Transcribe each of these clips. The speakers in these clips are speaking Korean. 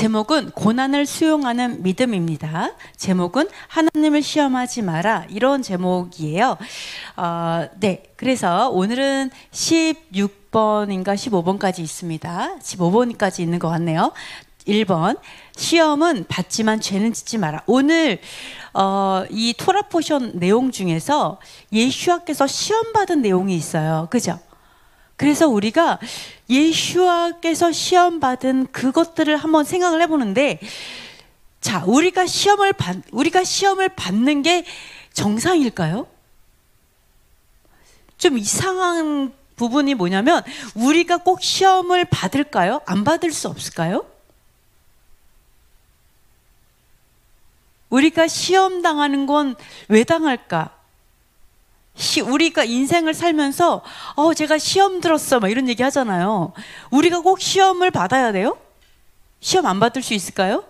제목은 고난을 수용하는 믿음입니다. 제목은 하나님을 시험하지 마라, 이런 제목이에요. 네, 그래서 오늘은 16번인가 15번까지 있습니다. 15번까지 있는 것 같네요. 1번, 시험은 받지만 죄는 짓지 마라. 오늘 이 토라 포션 내용 중에서 예수와께서 시험 받은 내용이 있어요. 그죠? 그래서 우리가 예수와께서 시험 받은 그것들을 한번 생각을 해보는데, 자, 우리가 시험을 받는 게 정상일까요? 좀 이상한 부분이 뭐냐면, 우리가 꼭 시험을 받을까요? 안 받을 수 없을까요? 우리가 시험 당하는 건 왜 당할까? 우리가 인생을 살면서 제가 시험 들었어 막 이런 얘기 하잖아요. 우리가 꼭 시험을 받아야 돼요? 시험 안 받을 수 있을까요?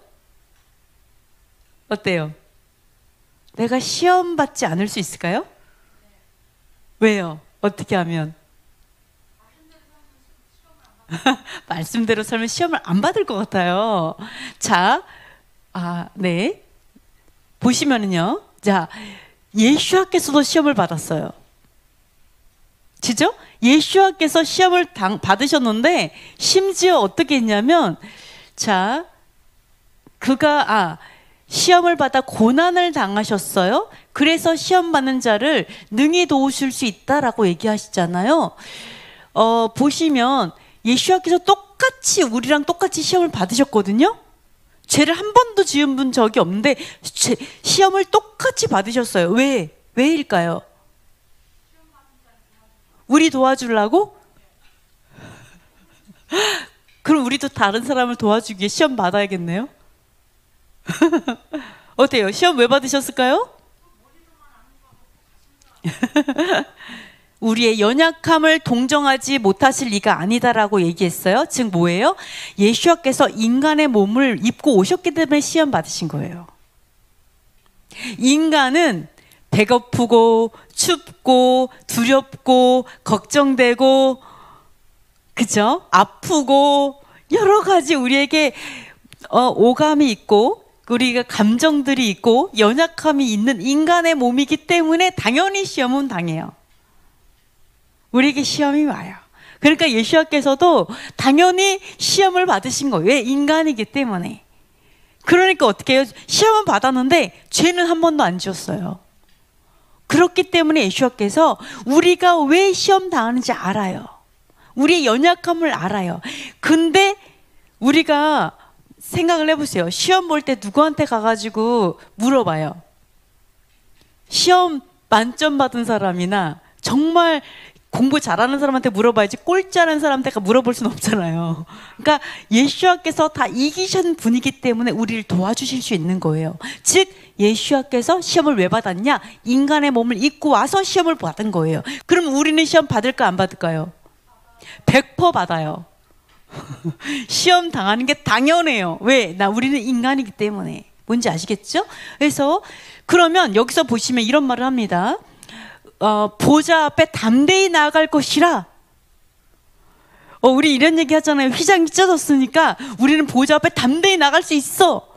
어때요? 내가 시험 받지 않을 수 있을까요? 왜요? 어떻게 하면? 말씀대로 살면 시험을 안 받을 것 같아요. 자, 네, 보시면은요, 자, 예수와께서도 시험을 받았어요. 그죠? 예수와께서 시험을 받으셨는데, 심지어 어떻게 했냐면, 자, 그가 시험을 받아 고난을 당하셨어요. 그래서 시험 받는 자를 능히 도우실 수 있다라고 얘기하시잖아요. 보시면 예수와께서 우리랑 똑같이 시험을 받으셨거든요. 죄를 한 번도 지은 적이 없는데 시험을 똑같이 받으셨어요. 왜일까요? 우리 도와주려고? 그럼 우리도 다른 사람을 도와주기 위해 시험 받아야겠네요. 어때요? 시험 왜 받으셨을까요? 우리의 연약함을 동정하지 못하실 리가 아니다라고 얘기했어요. 즉 뭐예요? 예수와께서 인간의 몸을 입고 오셨기 때문에 시험 받으신 거예요. 인간은 배고프고 춥고 두렵고 걱정되고, 그죠? 아프고 여러 가지 우리에게 오감이 있고 우리가 감정들이 있고 연약함이 있는 인간의 몸이기 때문에 당연히 시험은 당해요. 우리에게 시험이 와요. 그러니까 예수와께서도 당연히 시험을 받으신 거예요. 왜? 인간이기 때문에. 그러니까 어떻게 해요? 시험은 받았는데 죄는 한 번도 안 지었어요. 그렇기 때문에 예수와께서 우리가 왜 시험 당하는지 알아요. 우리의 연약함을 알아요. 근데 우리가 생각을 해보세요. 시험 볼 때 누구한테 가가지고 물어봐요. 시험 만점 받은 사람이나 정말 공부 잘하는 사람한테 물어봐야지 꼴찌하는 사람한테 물어볼 수는 없잖아요. 그러니까 예수와께서 다 이기신 분이기 때문에 우리를 도와주실 수 있는 거예요. 즉 예수와께서 시험을 왜 받았냐? 인간의 몸을 입고 와서 시험을 받은 거예요. 그럼 우리는 시험 받을까 안 받을까요? 100% 받아요. 시험 당하는 게 당연해요. 왜? 우리는 인간이기 때문에. 뭔지 아시겠죠? 그래서 그러면 여기서 보시면 이런 말을 합니다. 보좌 앞에 담대히 나아갈 것이라. 우리 이런 얘기 하잖아요. 휘장이 찢어졌으니까 우리는 보좌 앞에 담대히 나갈 수 있어.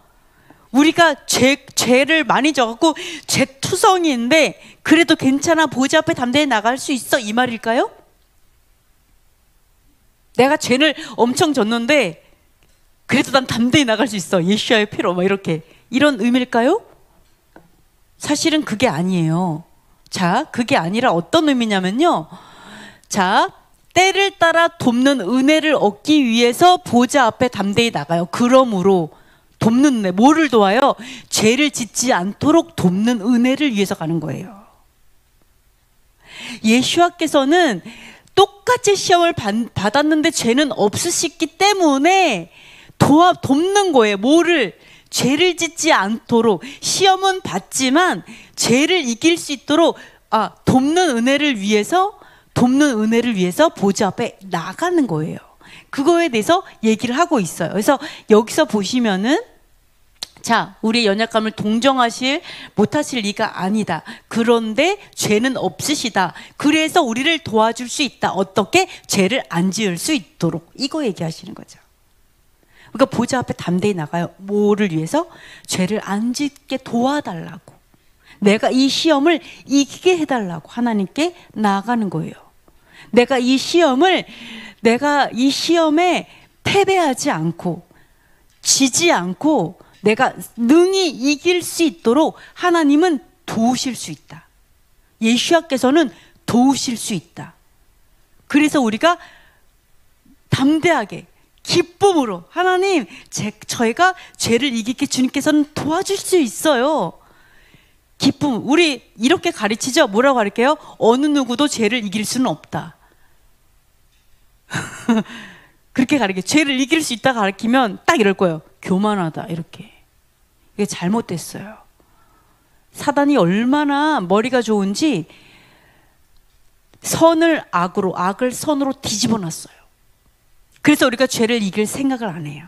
우리가 죄를 많이 져갖고 죄투성이인데 그래도 괜찮아, 보좌 앞에 담대히 나갈 수 있어, 이 말일까요? 내가 죄를 엄청 졌는데 그래도 난 담대히 나갈 수 있어, 예수와의 피로, 막 이렇게, 이런 의미일까요? 사실은 그게 아니에요. 자, 그게 아니라 어떤 의미냐면요, 자, 때를 따라 돕는 은혜를 얻기 위해서 보좌 앞에 담대히 나가요. 그러므로 돕는 은혜, 뭐를 도와요? 죄를 짓지 않도록 돕는 은혜를 위해서 가는 거예요. 예수와께서는 똑같이 시험을 받았는데 죄는 없으시기 때문에 돕는 거예요. 뭐를? 죄를 짓지 않도록. 시험은 받지만 죄를 이길 수 있도록 돕는 은혜를 위해서 보좌 앞에 나가는 거예요. 그거에 대해서 얘기를 하고 있어요. 그래서 여기서 보시면은, 자, 우리의 연약함을 동정하실 못하실 리가 아니다. 그런데 죄는 없으시다. 그래서 우리를 도와줄 수 있다. 어떻게? 죄를 안 지을 수 있도록. 이거 얘기하시는 거죠. 그러니까 보좌 앞에 담대히 나가요. 뭐를 위해서? 죄를 안 짓게 도와달라고. 내가 이 시험을 이기게 해달라고 하나님께 나아가는 거예요. 내가 이 시험에 패배하지 않고 지지 않고 내가 능히 이길 수 있도록 하나님은 도우실 수 있다. 예수님께서는 도우실 수 있다. 그래서 우리가 담대하게 기쁨으로 하나님, 저희가 죄를 이기게 주님께서는 도와줄 수 있어요. 기쁨. 우리 이렇게 가르치죠. 뭐라고 가르쳐요? 어느 누구도 죄를 이길 수는 없다. 그렇게 가르쳐. 죄를 이길 수 있다 가르치면 딱 이럴 거예요. 교만하다. 이렇게. 이게 잘못됐어요. 사단이 얼마나 머리가 좋은지 선을 악으로, 악을 선으로 뒤집어 놨어요. 그래서 우리가 죄를 이길 생각을 안 해요.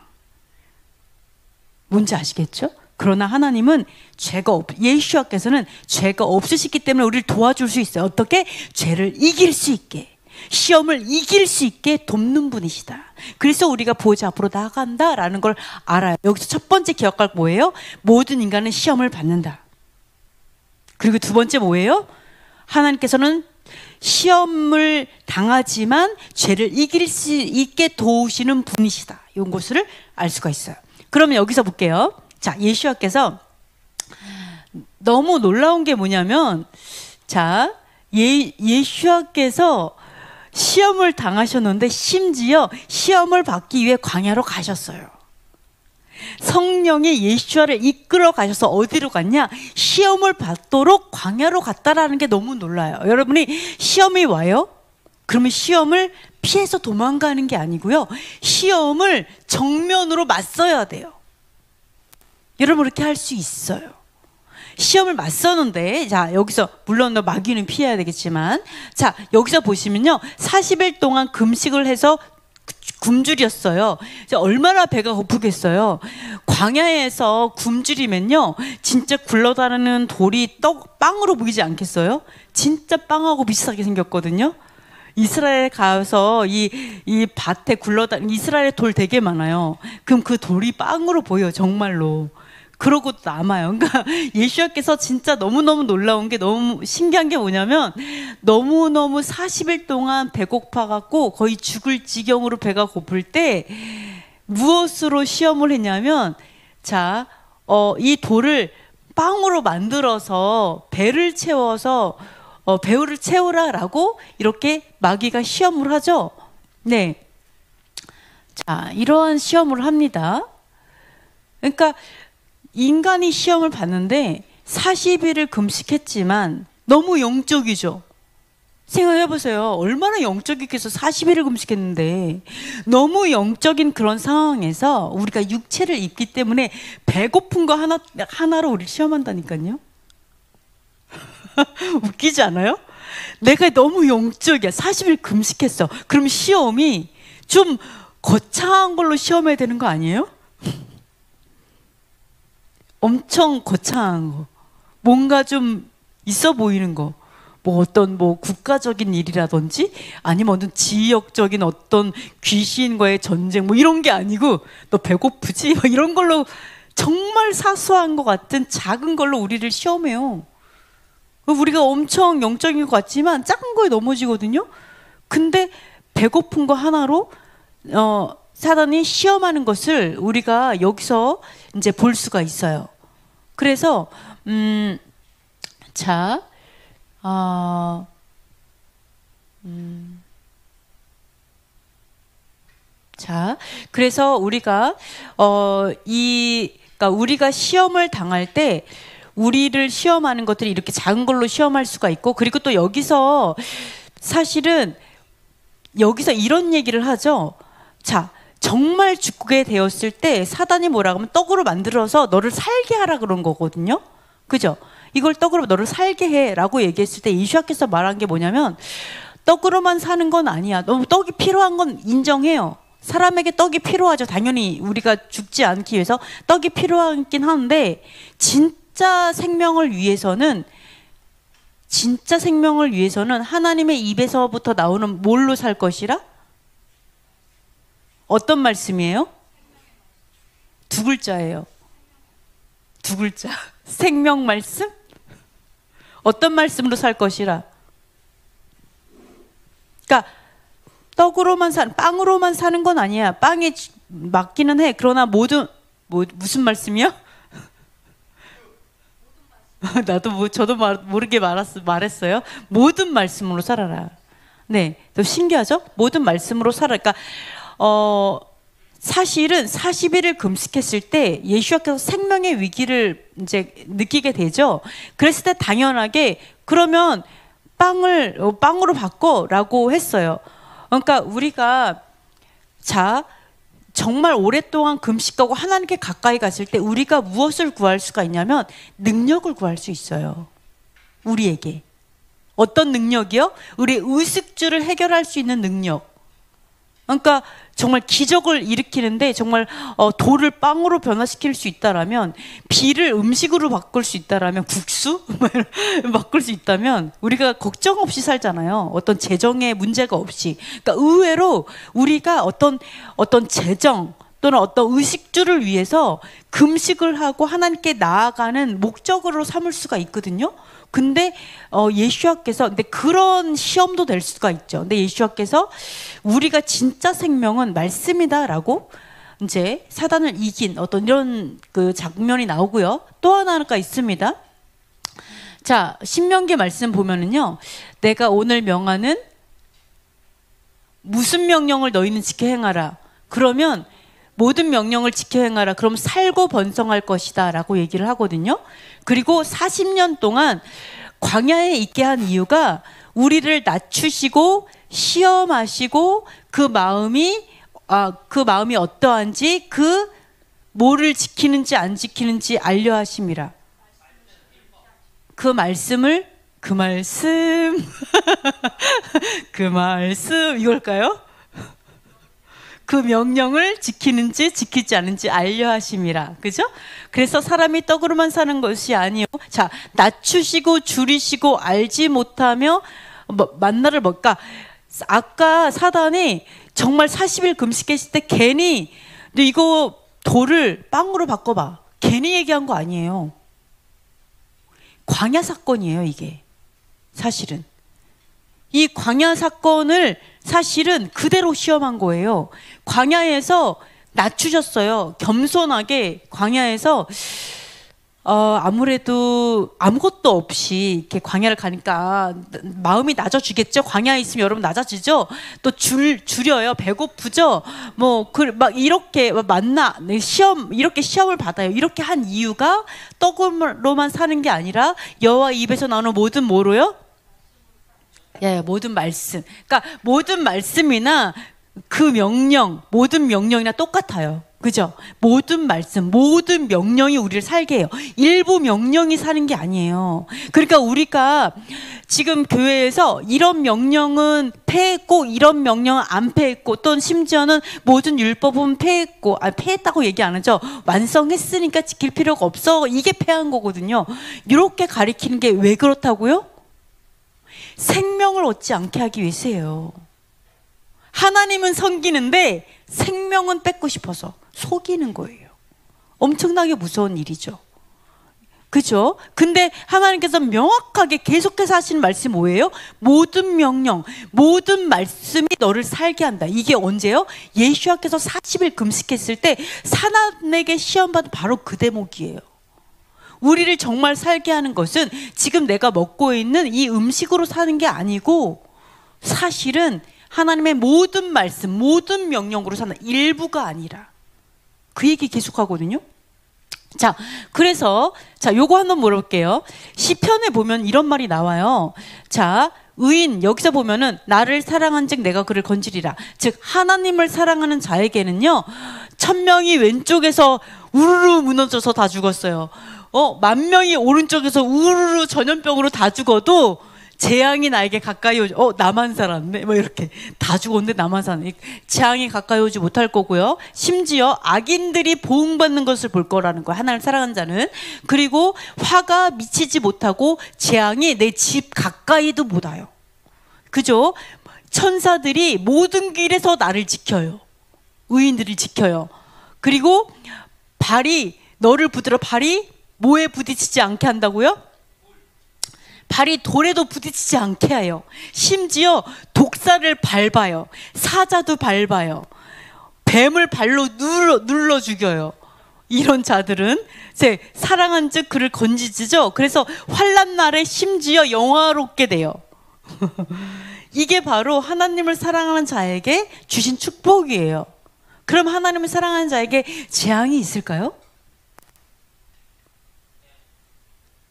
뭔지 아시겠죠? 그러나 하나님은 예수님께서는 죄가 없으시기 때문에 우리를 도와줄 수 있어요. 어떻게? 죄를 이길 수 있게, 시험을 이길 수 있게 돕는 분이시다. 그래서 우리가 보좌 앞으로 나아간다라는 걸 알아요. 여기서 첫 번째 기억할 뭐예요? 모든 인간은 시험을 받는다. 그리고 두 번째 뭐예요? 하나님께서는 시험을 당하지만 죄를 이길 수 있게 도우시는 분이시다. 이런 것을 알 수가 있어요. 그러면 여기서 볼게요. 자, 예수님께서 너무 놀라운 게 뭐냐면, 자, 예수님께서 시험을 당하셨는데 심지어 시험을 받기 위해 광야로 가셨어요. 성령이 예수를 이끌어 가셔서 어디로 갔냐? 시험을 받도록 광야로 갔다라는 게 너무 놀라요. 여러분이 시험이 와요? 그러면 시험을 피해서 도망가는 게 아니고요. 시험을 정면으로 맞서야 돼요. 여러분 그렇게 할 수 있어요. 시험을 맞서는데, 자, 여기서 물론 마귀는 피해야 되겠지만, 자, 여기서 보시면요, 40일 동안 금식을 해서 굶주렸어요. 얼마나 배가 고프겠어요. 광야에서 굶주리면요, 진짜 굴러다니는 돌이 빵으로 보이지 않겠어요? 진짜 빵하고 비슷하게 생겼거든요. 이스라엘에 가서 이 밭에 굴러다니는, 이스라엘에 돌 되게 많아요. 그럼 그 돌이 빵으로 보여요, 정말로. 그러고 남아요. 그러니까 예수님께서 진짜 너무너무 놀라운 게, 너무 신기한 게 뭐냐면, 너무너무 40일 동안 배고파갖고 거의 죽을 지경으로 배가 고플 때 무엇으로 시험을 했냐면, 자, 이 돌을 빵으로 만들어서 배를 채워서 배를 채우라라고 이렇게 마귀가 시험을 하죠. 네. 자, 이러한 시험을 합니다. 그러니까 인간이 시험을 받는데 40일을 금식했지만 너무 영적이죠. 생각해보세요. 얼마나 영적이겠어. 40일을 금식했는데. 너무 영적인 그런 상황에서 우리가 육체를 입기 때문에 배고픈 거 하나로 우리를 시험한다니까요. 웃기지 않아요? 내가 너무 영적이야. 40일 금식했어. 그럼 시험이 좀 거창한 걸로 시험해야 되는 거 아니에요? 엄청 거창한 거, 뭔가 좀 있어 보이는 거, 어떤 국가적인 일이라든지 아니면 어떤 지역적인 어떤 귀신과의 전쟁 이런 게 아니고, 너 배고프지? 이런 걸로, 정말 사소한 것 같은 작은 걸로 우리를 시험해요. 우리가 엄청 영적인 것 같지만 작은 거에 넘어지거든요. 근데 배고픈 거 하나로 사단이 시험하는 것을 우리가 여기서 이제 볼 수가 있어요. 그래서 자, 자, 그래서 우리가 그러니까 우리가 시험을 당할 때 우리를 시험하는 것들이 이렇게 작은 걸로 시험할 수가 있고, 그리고 또 여기서 사실은 여기서 이런 얘기를 하죠. 자, 정말 죽게 되었을 때 사단이 뭐라고 하면 떡으로 만들어서 너를 살게 하라 그런 거거든요. 그죠? 이걸 떡으로 너를 살게 해라고 얘기했을 때 예수님께서 말한 게 뭐냐면, 떡으로만 사는 건 아니야. 너무 떡이 필요한 건 인정해요. 사람에게 떡이 필요하죠. 당연히 우리가 죽지 않기 위해서 떡이 필요하긴 한데, 진짜 생명을 위해서는 하나님의 입에서부터 나오는 뭘로 살 것이라? 어떤 말씀이에요? 두 글자예요. 두 글자. 생명 말씀? 어떤 말씀으로 살 것이라. 그러니까 떡으로만 빵으로만 사는 건 아니야. 빵에 맞기는 해. 그러나 무슨 말씀이요? 나도 저도 모르게 말했어요. 모든 말씀으로 살아라. 네, 또 신기하죠? 모든 말씀으로 살아. 그러니까 사실은 40일을 금식했을 때 예수와께서 생명의 위기를 이제 느끼게 되죠. 그랬을 때 당연하게 그러면 빵으로 바꿔라고 했어요. 그러니까 우리가 정말 오랫동안 금식하고 하나님께 가까이 갔을 때 우리가 무엇을 구할 수가 있냐면 능력을 구할 수 있어요. 우리에게. 어떤 능력이요? 우리의 의식주를 해결할 수 있는 능력. 그러니까 정말 기적을 일으키는데 정말 돌을 빵으로 변화시킬 수 있다라면, 비를 음식으로 바꿀 수 있다라면, 국수 바꿀 수 있다면 우리가 걱정 없이 살잖아요. 어떤 재정에 문제가 없이. 그러니까 의외로 우리가 어떤 재정 또는 어떤 의식주를 위해서 금식을 하고 하나님께 나아가는 목적으로 삼을 수가 있거든요. 근데 예수와께서, 근데 그런 시험도 될 수가 있죠. 근데 예수와께서 우리가 진짜 생명은 말씀이다라고 이제 사단을 이긴 어떤 이런 그 장면이 나오고요. 또 하나가 있습니다. 자, 신명기 말씀 보면은요, 내가 오늘 명하는 무슨 명령을 너희는 지켜 행하라. 그러면 모든 명령을 지켜 행하라. 그럼 살고 번성할 것이다 라고 얘기를 하거든요. 그리고 40년 동안 광야에 있게 한 이유가 우리를 낮추시고 시험하시고 그 마음이 어떠한지, 뭐를 지키는지 안 지키는지 알려 하심이라. 그 말씀 이걸까요? 그 명령을 지키는지 지키지 않은지 알려 하심이라. 그죠? 그래서 사람이 떡으로만 사는 것이 아니요. 자, 낮추시고 줄이시고 알지 못하며 만나를 먹까. 아까 사단이 정말 40일 금식했을 때 괜히 너 이거 돌을 빵으로 바꿔봐. 괜히 얘기한 거 아니에요. 광야 사건이에요, 이게. 사실은. 이 광야 사건을 사실은 그대로 시험한 거예요. 광야에서 낮추셨어요. 겸손하게 광야에서 아무래도 아무것도 없이 이렇게 광야를 가니까 마음이 낮아지겠죠. 광야에 있으면 여러분 낮아지죠. 또 줄여요. 배고프죠. 막 이렇게 이렇게 시험을 받아요. 이렇게 한 이유가 떡으로만 사는 게 아니라 여호와 입에서 나오는 모든 뭐로요? 예, 모든 말씀. 그러니까 모든 말씀이나 그 명령, 모든 명령이나 똑같아요. 그죠? 모든 말씀, 모든 명령이 우리를 살게 해요. 일부 명령이 사는 게 아니에요. 그러니까 우리가 지금 교회에서 이런 명령은 폐했고 이런 명령은 안 폐했고, 또는 심지어는 모든 율법은 폐했고, 폐했다고 얘기 안 하죠. 완성했으니까 지킬 필요가 없어. 이게 폐한 거거든요. 이렇게 가리키는 게 왜 그렇다고요? 생명을 얻지 않게 하기 위해서예요. 하나님은 섬기는데 생명은 뺏고 싶어서 속이는 거예요. 엄청나게 무서운 일이죠. 그죠? 근데 하나님께서 명확하게 계속해서 하시는 말씀이 뭐예요? 모든 명령, 모든 말씀이 너를 살게 한다. 이게 언제요? 예수와께서 40일 금식했을 때 사단에게 시험받은 바로 그 대목이에요. 우리를 정말 살게 하는 것은 지금 내가 먹고 있는 이 음식으로 사는 게 아니고, 사실은 하나님의 모든 말씀, 모든 명령으로 사는, 일부가 아니라. 그 얘기 계속하거든요. 자, 그래서 요거 한번 물어볼게요. 시편에 보면 이런 말이 나와요. 자, 의인, 여기서 보면은 나를 사랑한즉 내가 그를 건지리라. 즉 하나님을 사랑하는 자에게는요, 1000명이 왼쪽에서 우르르 무너져서 다 죽었어요. 10,000명이 오른쪽에서 우르르 전염병으로 다 죽어도 재앙이 나에게 가까이 오지, 나만 살았네, 이렇게 다 죽었는데 나만 살았네. 재앙이 가까이 오지 못할 거고요. 심지어 악인들이 보응받는 것을 볼 거라는 거야, 하나님을 사랑하는 자는. 그리고 화가 미치지 못하고 재앙이 내 집 가까이도 못 와요. 그죠? 천사들이 모든 길에서 나를 지켜요. 의인들을 지켜요. 그리고 발이 너를 붙들어 발이 뭐에 부딪히지 않게 한다고요? 발이 돌에도 부딪히지 않게 해요. 심지어 독사를 밟아요. 사자도 밟아요. 뱀을 발로 눌러 죽여요. 이런 자들은 사랑한 즉 그를 건지지죠. 그래서 환난 날에 심지어 영화롭게 돼요. 이게 바로 하나님을 사랑하는 자에게 주신 축복이에요. 그럼 하나님을 사랑하는 자에게 재앙이 있을까요?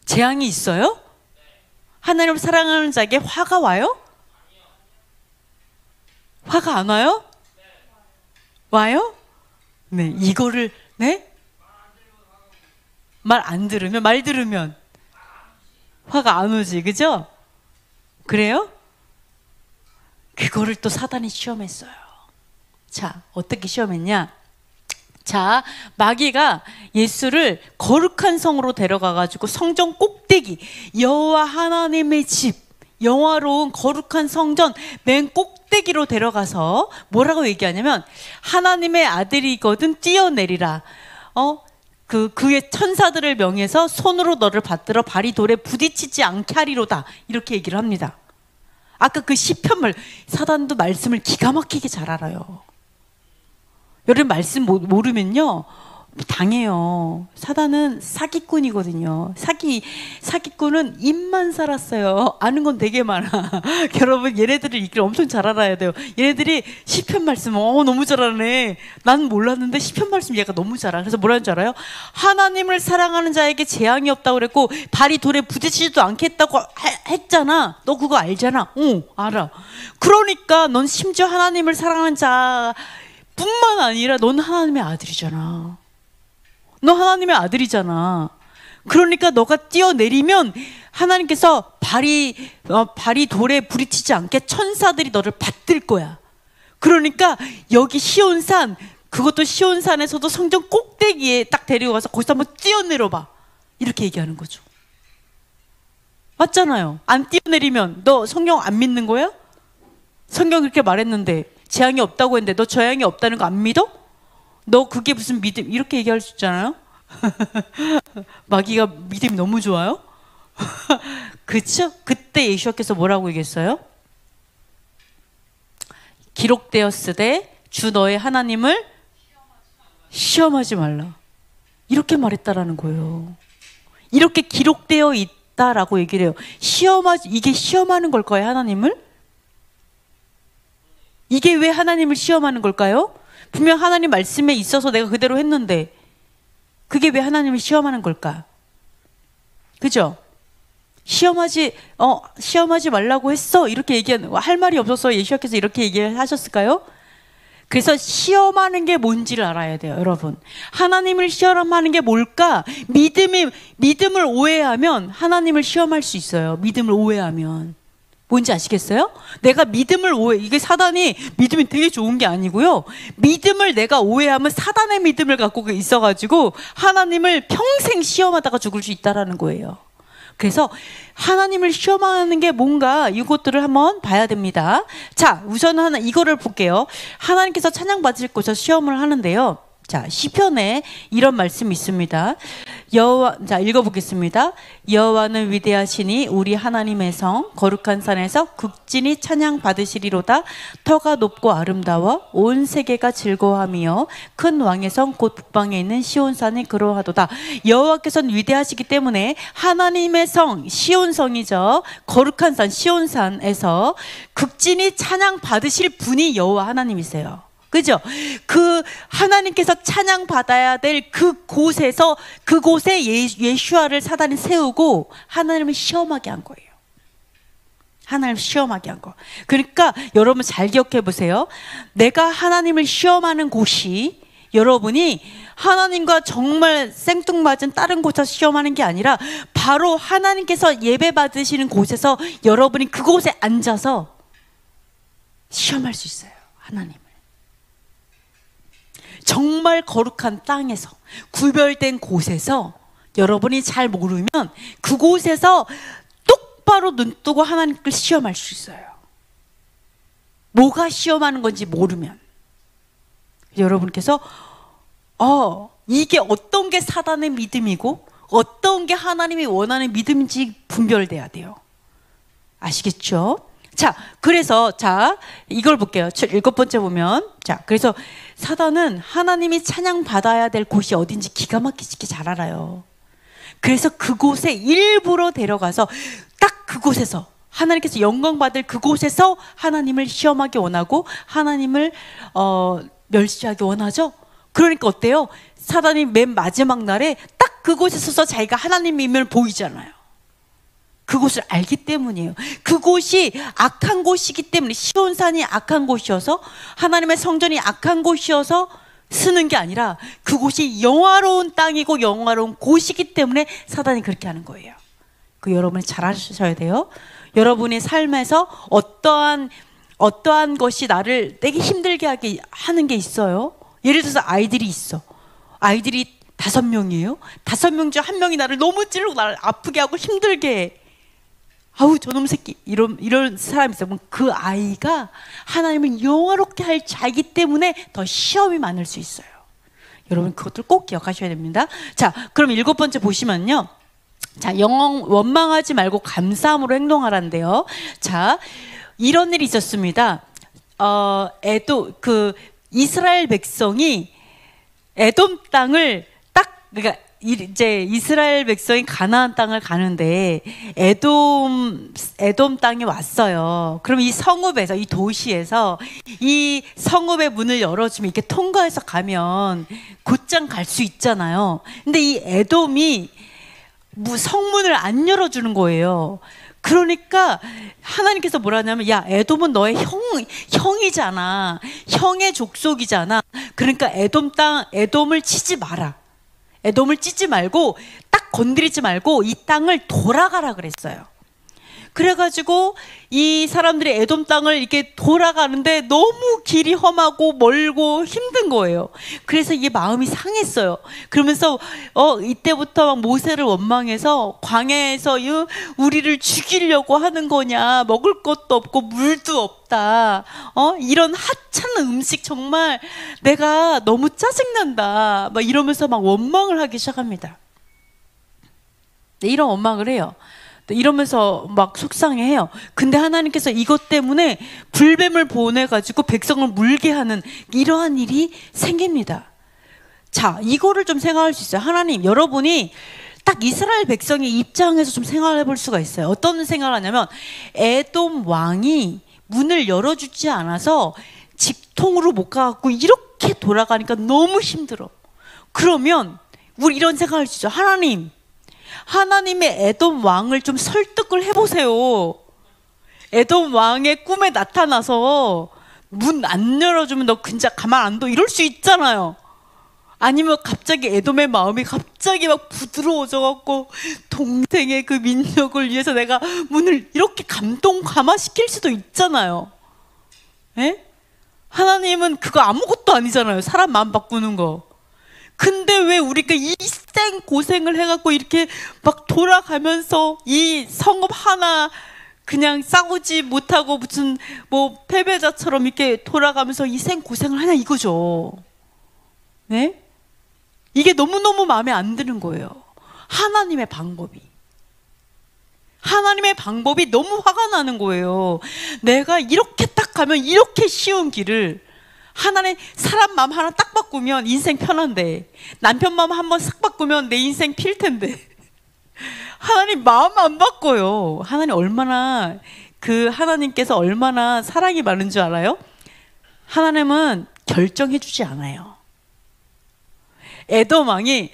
재앙이 있어요? 하나님을 사랑하는 자에게 화가 와요? 화가 안 와요? 와요? 네, 이거를, 네? 말 안 들으면, 말 들으면 화가 안 오지, 그죠? 그래요? 그거를 또 사단이 시험했어요. 자, 어떻게 시험했냐? 자, 마귀가 예수를 거룩한 성으로 데려가가지고 성전 꼭대기, 여호와 하나님의 집, 영화로운 거룩한 성전 맨 꼭대기로 데려가서 뭐라고 얘기하냐면, 하나님의 아들이거든 뛰어내리라. 그의 천사들을 명해서 손으로 너를 받들어 발이 돌에 부딪히지 않게 하리로다. 이렇게 얘기를 합니다. 아까 그 시편말, 사단도 말씀을 기가 막히게 잘 알아요. 여러분 말씀 모르면요 당해요. 사단은 사기꾼이거든요. 사기꾼은 입만 살았어요. 아는 건 되게 많아. 여러분 얘네들을 읽기를 엄청 잘 알아야 돼요. 얘네들이 시편 말씀 너무 잘하네. 난 몰랐는데 시편 말씀 얘가 너무 잘 알아. 그래서 뭐라는 줄 알아요? 하나님을 사랑하는 자에게 재앙이 없다고 그랬고 발이 돌에 부딪히지도 않겠다고 했잖아. 너 그거 알잖아. 응, 알아. 그러니까 넌 심지어 하나님을 사랑하는 자 뿐만 아니라 넌 하나님의 아들이잖아. 너 하나님의 아들이잖아. 그러니까 너가 뛰어내리면 하나님께서 발이 돌에 부딪히지 않게 천사들이 너를 받들 거야. 그러니까 여기 시온산, 그것도 시온산에서도 성전 꼭대기에 딱 데려가서 거기서 한번 뛰어내려봐. 이렇게 얘기하는 거죠. 맞잖아요. 안 뛰어내리면 너 성경 안 믿는 거야? 성경 그렇게 말했는데 재앙이 없다고 했는데 너 재앙이 없다는 거 안 믿어? 너 그게 무슨 믿음? 이렇게 얘기할 수 있잖아요. 마귀가 믿음이 너무 좋아요. 그렇죠? 그때 예수께서 뭐라고 얘기했어요? 기록되었으되 주 너의 하나님을 시험하지 말라. 이렇게 말했다라는 거예요. 이렇게 기록되어 있다라고 얘기를 해요. 이게 시험하는 걸까요, 하나님을? 이게 왜 하나님을 시험하는 걸까요? 분명 하나님 말씀에 있어서 내가 그대로 했는데 그게 왜 하나님을 시험하는 걸까? 그죠? 시험하지 말라고 했어. 이렇게 할 말이 없어서 예수께서 이렇게 얘기를 하셨을까요? 그래서 시험하는 게 뭔지를 알아야 돼요, 여러분. 하나님을 시험하는 게 뭘까? 믿음을 오해하면 하나님을 시험할 수 있어요. 믿음을 오해하면. 뭔지 아시겠어요? 내가 믿음을 이게 사단이 믿음이 되게 좋은 게 아니고요. 믿음을 내가 오해하면 사단의 믿음을 갖고 있어가지고 하나님을 평생 시험하다가 죽을 수 있다라는 거예요. 그래서 하나님을 시험하는 게 뭔가 이것들을 한번 봐야 됩니다. 자, 우선 이거를 볼게요. 하나님께서 찬양받으실 곳에서 시험을 하는데요. 자, 시편에 이런 말씀이 있습니다. 자, 읽어보겠습니다. 여호와는 위대하시니 우리 하나님의 성 거룩한 산에서 극진히 찬양 받으시리로다. 터가 높고 아름다워 온 세계가 즐거워하며 큰 왕의 성 곧 북방에 있는 시온산이 그러하도다. 여호와께서는 위대하시기 때문에 하나님의 성 시온성이죠. 거룩한 산 시온산에서 극진히 찬양 받으실 분이 여호와 하나님이세요. 그죠? 그 하나님께서 찬양 받아야 될 그곳에 예슈아를 사단이 세우고 하나님을 시험하게 한 거예요. 하나님을 시험하게 한 거. 그러니까 여러분 잘 기억해 보세요. 내가 하나님을 시험하는 곳이 여러분이 하나님과 정말 생뚱맞은 다른 곳에서 시험하는 게 아니라 바로 하나님께서 예배 받으시는 곳에서 여러분이 그곳에 앉아서 시험할 수 있어요. 하나님을. 정말 거룩한 땅에서 구별된 곳에서 여러분이 잘 모르면 그곳에서 똑바로 눈 뜨고 하나님을 시험할 수 있어요. 뭐가 시험하는 건지 모르면. 여러분께서 이게 어떤 게 사단의 믿음이고 어떤 게 하나님이 원하는 믿음인지 분별돼야 돼요. 아시겠죠? 자, 그래서 자, 이걸 볼게요. 7번째 보면, 자, 그래서 사단은 하나님이 찬양받아야 될 곳이 어딘지 기가 막히게 잘 알아요. 그래서 그곳에 일부러 데려가서 딱 그곳에서 하나님께서 영광 받을 그곳에서 하나님을 시험하기 원하고 하나님을 멸시하기 원하죠. 그러니까 어때요? 사단이 맨 마지막 날에 딱 그곳에 서서 자기가 하나님임을 보이잖아요. 그곳을 알기 때문이에요. 그곳이 악한 곳이기 때문에, 시온산이 악한 곳이어서, 하나님의 성전이 악한 곳이어서 쓰는 게 아니라 그곳이 영화로운 땅이고 영화로운 곳이기 때문에 사단이 그렇게 하는 거예요. 그 여러분이 잘 아셔야 돼요. 여러분의 삶에서 어떠한 것이 나를 되게 힘들게 하는 게 있어요. 예를 들어서 아이들이 있어. 아이들이 5명이에요. 5명 중 1명이 나를 너무 찌르고 나를 아프게 하고 힘들게 해. 아우 저놈 새끼, 이런 사람이 있어요. 그 아이가 하나님을 영화롭게 할 자이기 때문에 더 시험이 많을 수 있어요. 여러분 그것들 꼭 기억하셔야 됩니다. 자, 그럼 7번째 보시면요, 자, 원망하지 말고 감사함으로 행동하란데요. 자, 이런 일이 있었습니다. 이스라엘 백성이 에돔 땅을 그러니까 이제 이스라엘 백성이 가나안 땅을 가는데 에돔 땅에 왔어요. 그럼 이 성읍에서, 이 도시에서 이 성읍의 문을 열어주면 이렇게 통과해서 가면 곧장 갈 수 있잖아요. 근데 이 에돔이 성문을 안 열어주는 거예요. 그러니까 하나님께서 뭐라 하냐면, 야, 에돔은 너의 형이잖아. 형의 족속이잖아. 그러니까 에돔을 치지 마라. 에돔을 찢지 말고, 딱 건드리지 말고 이 땅을 돌아가라 그랬어요. 그래가지고 이 사람들이 에돔 땅을 이렇게 돌아가는데 너무 길이 험하고 멀고 힘든 거예요. 그래서 이게 마음이 상했어요. 그러면서 이때부터 막 모세를 원망해서, 광야에서 우리를 죽이려고 하는 거냐, 먹을 것도 없고 물도 없다, 이런 하찮은 음식 정말 내가 너무 짜증난다, 막 이러면서 막 원망을 하기 시작합니다. 네, 이런 원망을 해요. 이러면서 막 속상해해요. 근데 하나님께서 이것 때문에 불뱀을 보내가지고 백성을 물게 하는 이러한 일이 생깁니다. 자, 이거를 좀 생각할 수 있어요. 하나님, 여러분이 딱 이스라엘 백성의 입장에서 좀 생각해 볼 수가 있어요. 어떤 생각을 하냐면, 에돔 왕이 문을 열어주지 않아서 직통으로 못 가갖고 이렇게 돌아가니까 너무 힘들어. 그러면 우리 이런 생각을 할 수 있죠. 하나님의 에돔 왕을 좀 설득을 해보세요. 에돔 왕의 꿈에 나타나서 문 안 열어주면 너 진짜 가만 안 둬, 이럴 수 있잖아요. 아니면 갑자기 에돔의 마음이 갑자기 막 부드러워져갖고 동생의 그 민족을 위해서 내가 문을 이렇게 감화시킬 수도 있잖아요. 에? 하나님은 그거 아무것도 아니잖아요. 사람 마음 바꾸는 거. 근데 왜 우리가 이 생 고생을 해갖고 이렇게 막 돌아가면서 이 성읍 하나 그냥 싸우지 못하고 무슨 뭐 패배자처럼 이렇게 돌아가면서 이 생 고생을 하냐 이거죠. 네? 이게 너무너무 마음에 안 드는 거예요. 하나님의 방법이 너무 화가 나는 거예요. 내가 이렇게 딱 가면 이렇게 쉬운 길을, 하나님, 사람 마음 하나 딱 바꾸면 인생 편한데, 남편 마음 한번 싹 바꾸면 내 인생 필 텐데, 하나님 마음 안 바꿔요. 하나님께서 얼마나 사랑이 많은 줄 알아요? 하나님은 결정해 주지 않아요. 에돔 왕이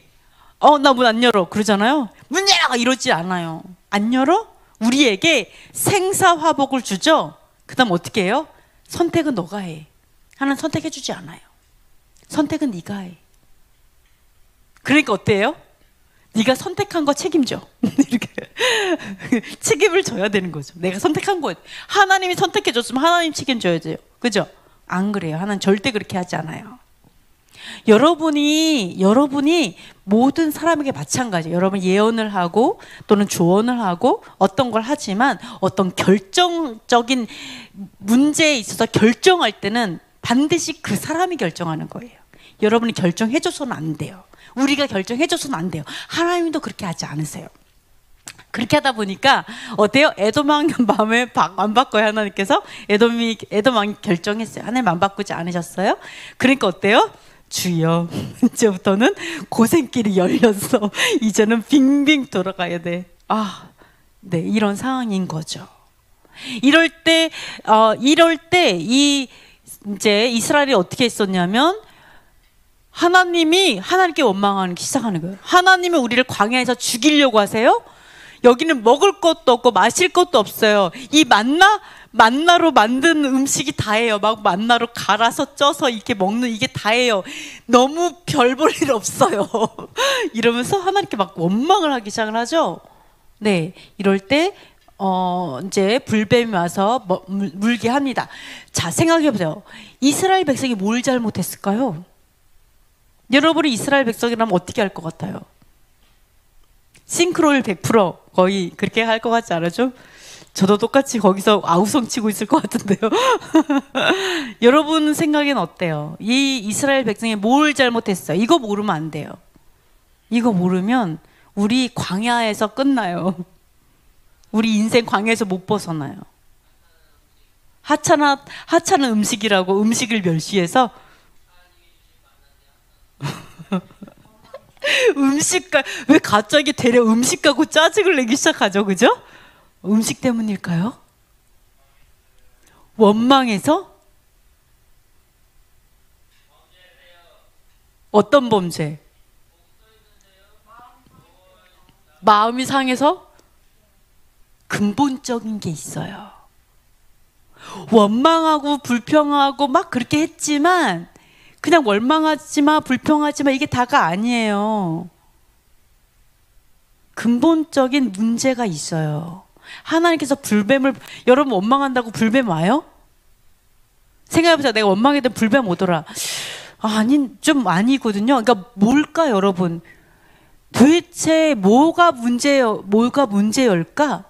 나 문 안 열어 그러잖아요. 문 열어 이러지 않아요. 안 열어? 우리에게 생사화복을 주죠. 그 다음 어떻게 해요? 선택은 너가 해. 하나는 선택해 주지 않아요. 선택은 네가 해. 그러니까 어때요? 네가 선택한 거 책임져. 이렇게 책임을 져야 되는 거죠. 내가 선택한 거, 하나님이 선택해 줬으면 하나님 책임져야 돼요. 그죠? 안 그래요. 하나는 절대 그렇게 하지 않아요. 여러분이 모든 사람에게 마찬가지예요. 여러분 예언을 하고 또는 조언을 하고 어떤 걸 하지만 어떤 결정적인 문제에 있어서 결정할 때는 반드시 그 사람이 결정하는 거예요. 여러분이 결정해줘서는 안 돼요. 우리가 결정해줘서는 안 돼요. 하나님도 그렇게 하지 않으세요. 그렇게 하다 보니까 어때요? 에돔왕 마음에 안 바꿔요. 하나님께서 에돔왕이 결정했어요. 하나님 안 바꾸지 않으셨어요? 그러니까 어때요? 주여, 이제부터는 고생길이 열렸어. 이제는 빙빙 돌아가야 돼. 네, 이런 상황인 거죠. 이럴 때 이제 이스라엘이 어떻게 했었냐면 하나님께 원망하기 시작하는 거예요. 하나님이 우리를 광야에서 죽이려고 하세요? 여기는 먹을 것도 없고 마실 것도 없어요. 이 만나로 만든 음식이 다예요. 막 만나로 갈아서 쪄서 이렇게 먹는 이게 다예요. 너무 별 볼 일 없어요. 이러면서 하나님께 막 원망을 하기 시작을 하죠. 네, 이럴 때 이제 불뱀이 와서 물게 합니다. 자, 생각해보세요. 이스라엘 백성이 뭘 잘못했을까요? 여러분이 이스라엘 백성이라면 어떻게 할 것 같아요? 싱크로율 100% 거의 그렇게 할 것 같지 않아요? 저도 똑같이 거기서 아우성 치고 있을 것 같은데요. 여러분 생각엔 어때요? 이 이스라엘 백성이 뭘 잘못했어요? 이거 모르면 안 돼요. 이거 모르면 우리 광야에서 끝나요. 우리 인생 광야에서 못 벗어나요. 하찮은 음식이라고 음식을 멸시해서 음식가 왜 갑자기 되려 음식 갖고 짜증을 내기 시작하죠, 그죠? 음식 때문일까요? 원망해서? 어떤 범죄? 마음이 상해서? 근본적인 게 있어요. 원망하고 불평하고 막 그렇게 했지만 그냥 원망하지마 불평하지마 이게 다가 아니에요. 근본적인 문제가 있어요. 하나님께서 여러분 원망한다고 불뱀 와요? 생각해보세요. 내가 원망했던 불뱀 오더라. 좀 아니거든요. 그러니까 뭘까 여러분? 도대체 뭐가 문제일까?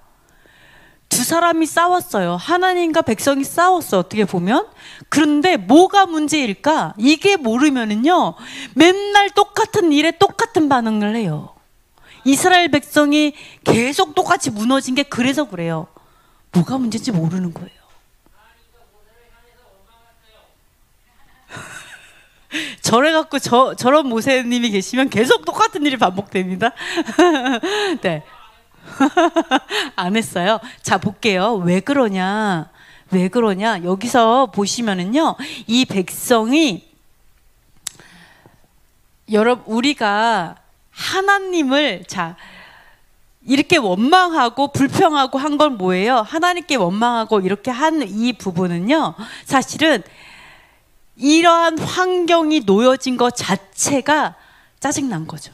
두 사람이 싸웠어요. 하나님과 백성이 싸웠어, 어떻게 보면. 그런데 뭐가 문제일까? 이게 모르면은요, 맨날 똑같은 일에 똑같은 반응을 해요. 이스라엘 백성이 계속 똑같이 무너진 게 그래서 그래요. 뭐가 문제인지 모르는 거예요. 저래갖고 저런 모세님이 계시면 계속 똑같은 일이 반복됩니다. 네. 안 했어요. 자, 볼게요. 왜 그러냐? 여기서 보시면은요, 이 백성이 우리가 하나님을 이렇게 원망하고 불평하고 한 건 뭐예요? 하나님께 원망하고 이렇게 한 이 부분은요, 사실은 이러한 환경이 놓여진 것 자체가 짜증난 거죠.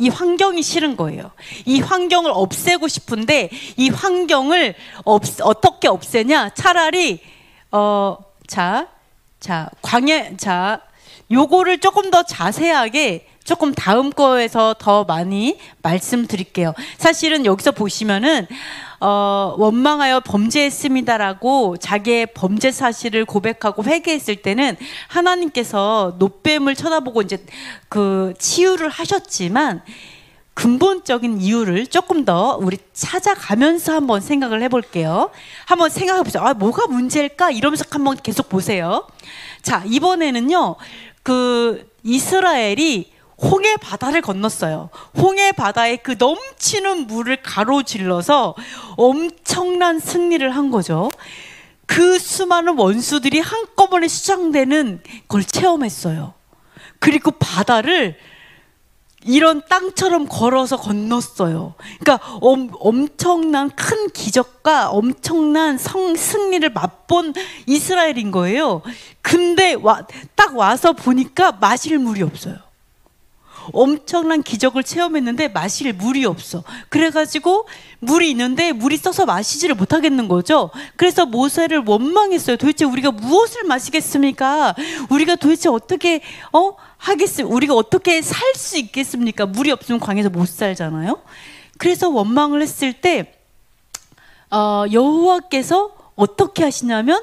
이 환경이 싫은 거예요. 이 환경을 없애고 싶은데 이 환경을 어떻게 없애냐? 차라리 요거를 조금 더 자세하게 조금 다음 거에서 더 많이 말씀드릴게요. 사실은 여기서 보시면은 원망하여 범죄했습니다라고 자기의 범죄 사실을 고백하고 회개했을 때는 하나님께서 놋뱀을 쳐다보고 이제 그 치유를 하셨지만 근본적인 이유를 조금 더 우리 찾아가면서 한번 생각을 해볼게요. 한번 생각해 보세요. 뭐가 문제일까? 이러면서 한번 계속 보세요. 자, 이번에는요, 그 이스라엘이 홍해 바다를 건넜어요. 홍해 바다에 그 넘치는 물을 가로질러서 엄청난 승리를 한 거죠. 그 수많은 원수들이 한꺼번에 수장되는 걸 체험했어요. 그리고 바다를 이런 땅처럼 걸어서 건넜어요. 그러니까 엄청난 큰 기적과 엄청난 승리를 맛본 이스라엘인 거예요. 근데 딱 와서 보니까 마실 물이 없어요. 엄청난 기적을 체험했는데 마실 물이 없어. 그래가지고 물이 있는데 물이 써서 마시지를 못하겠는 거죠. 그래서 모세를 원망했어요. 도대체 우리가 무엇을 마시겠습니까? 우리가 도대체 어떻게 우리가 어떻게 살 수 있겠습니까? 물이 없으면 광야에서 못 살잖아요. 그래서 원망을 했을 때 여호와께서 어떻게 하시냐면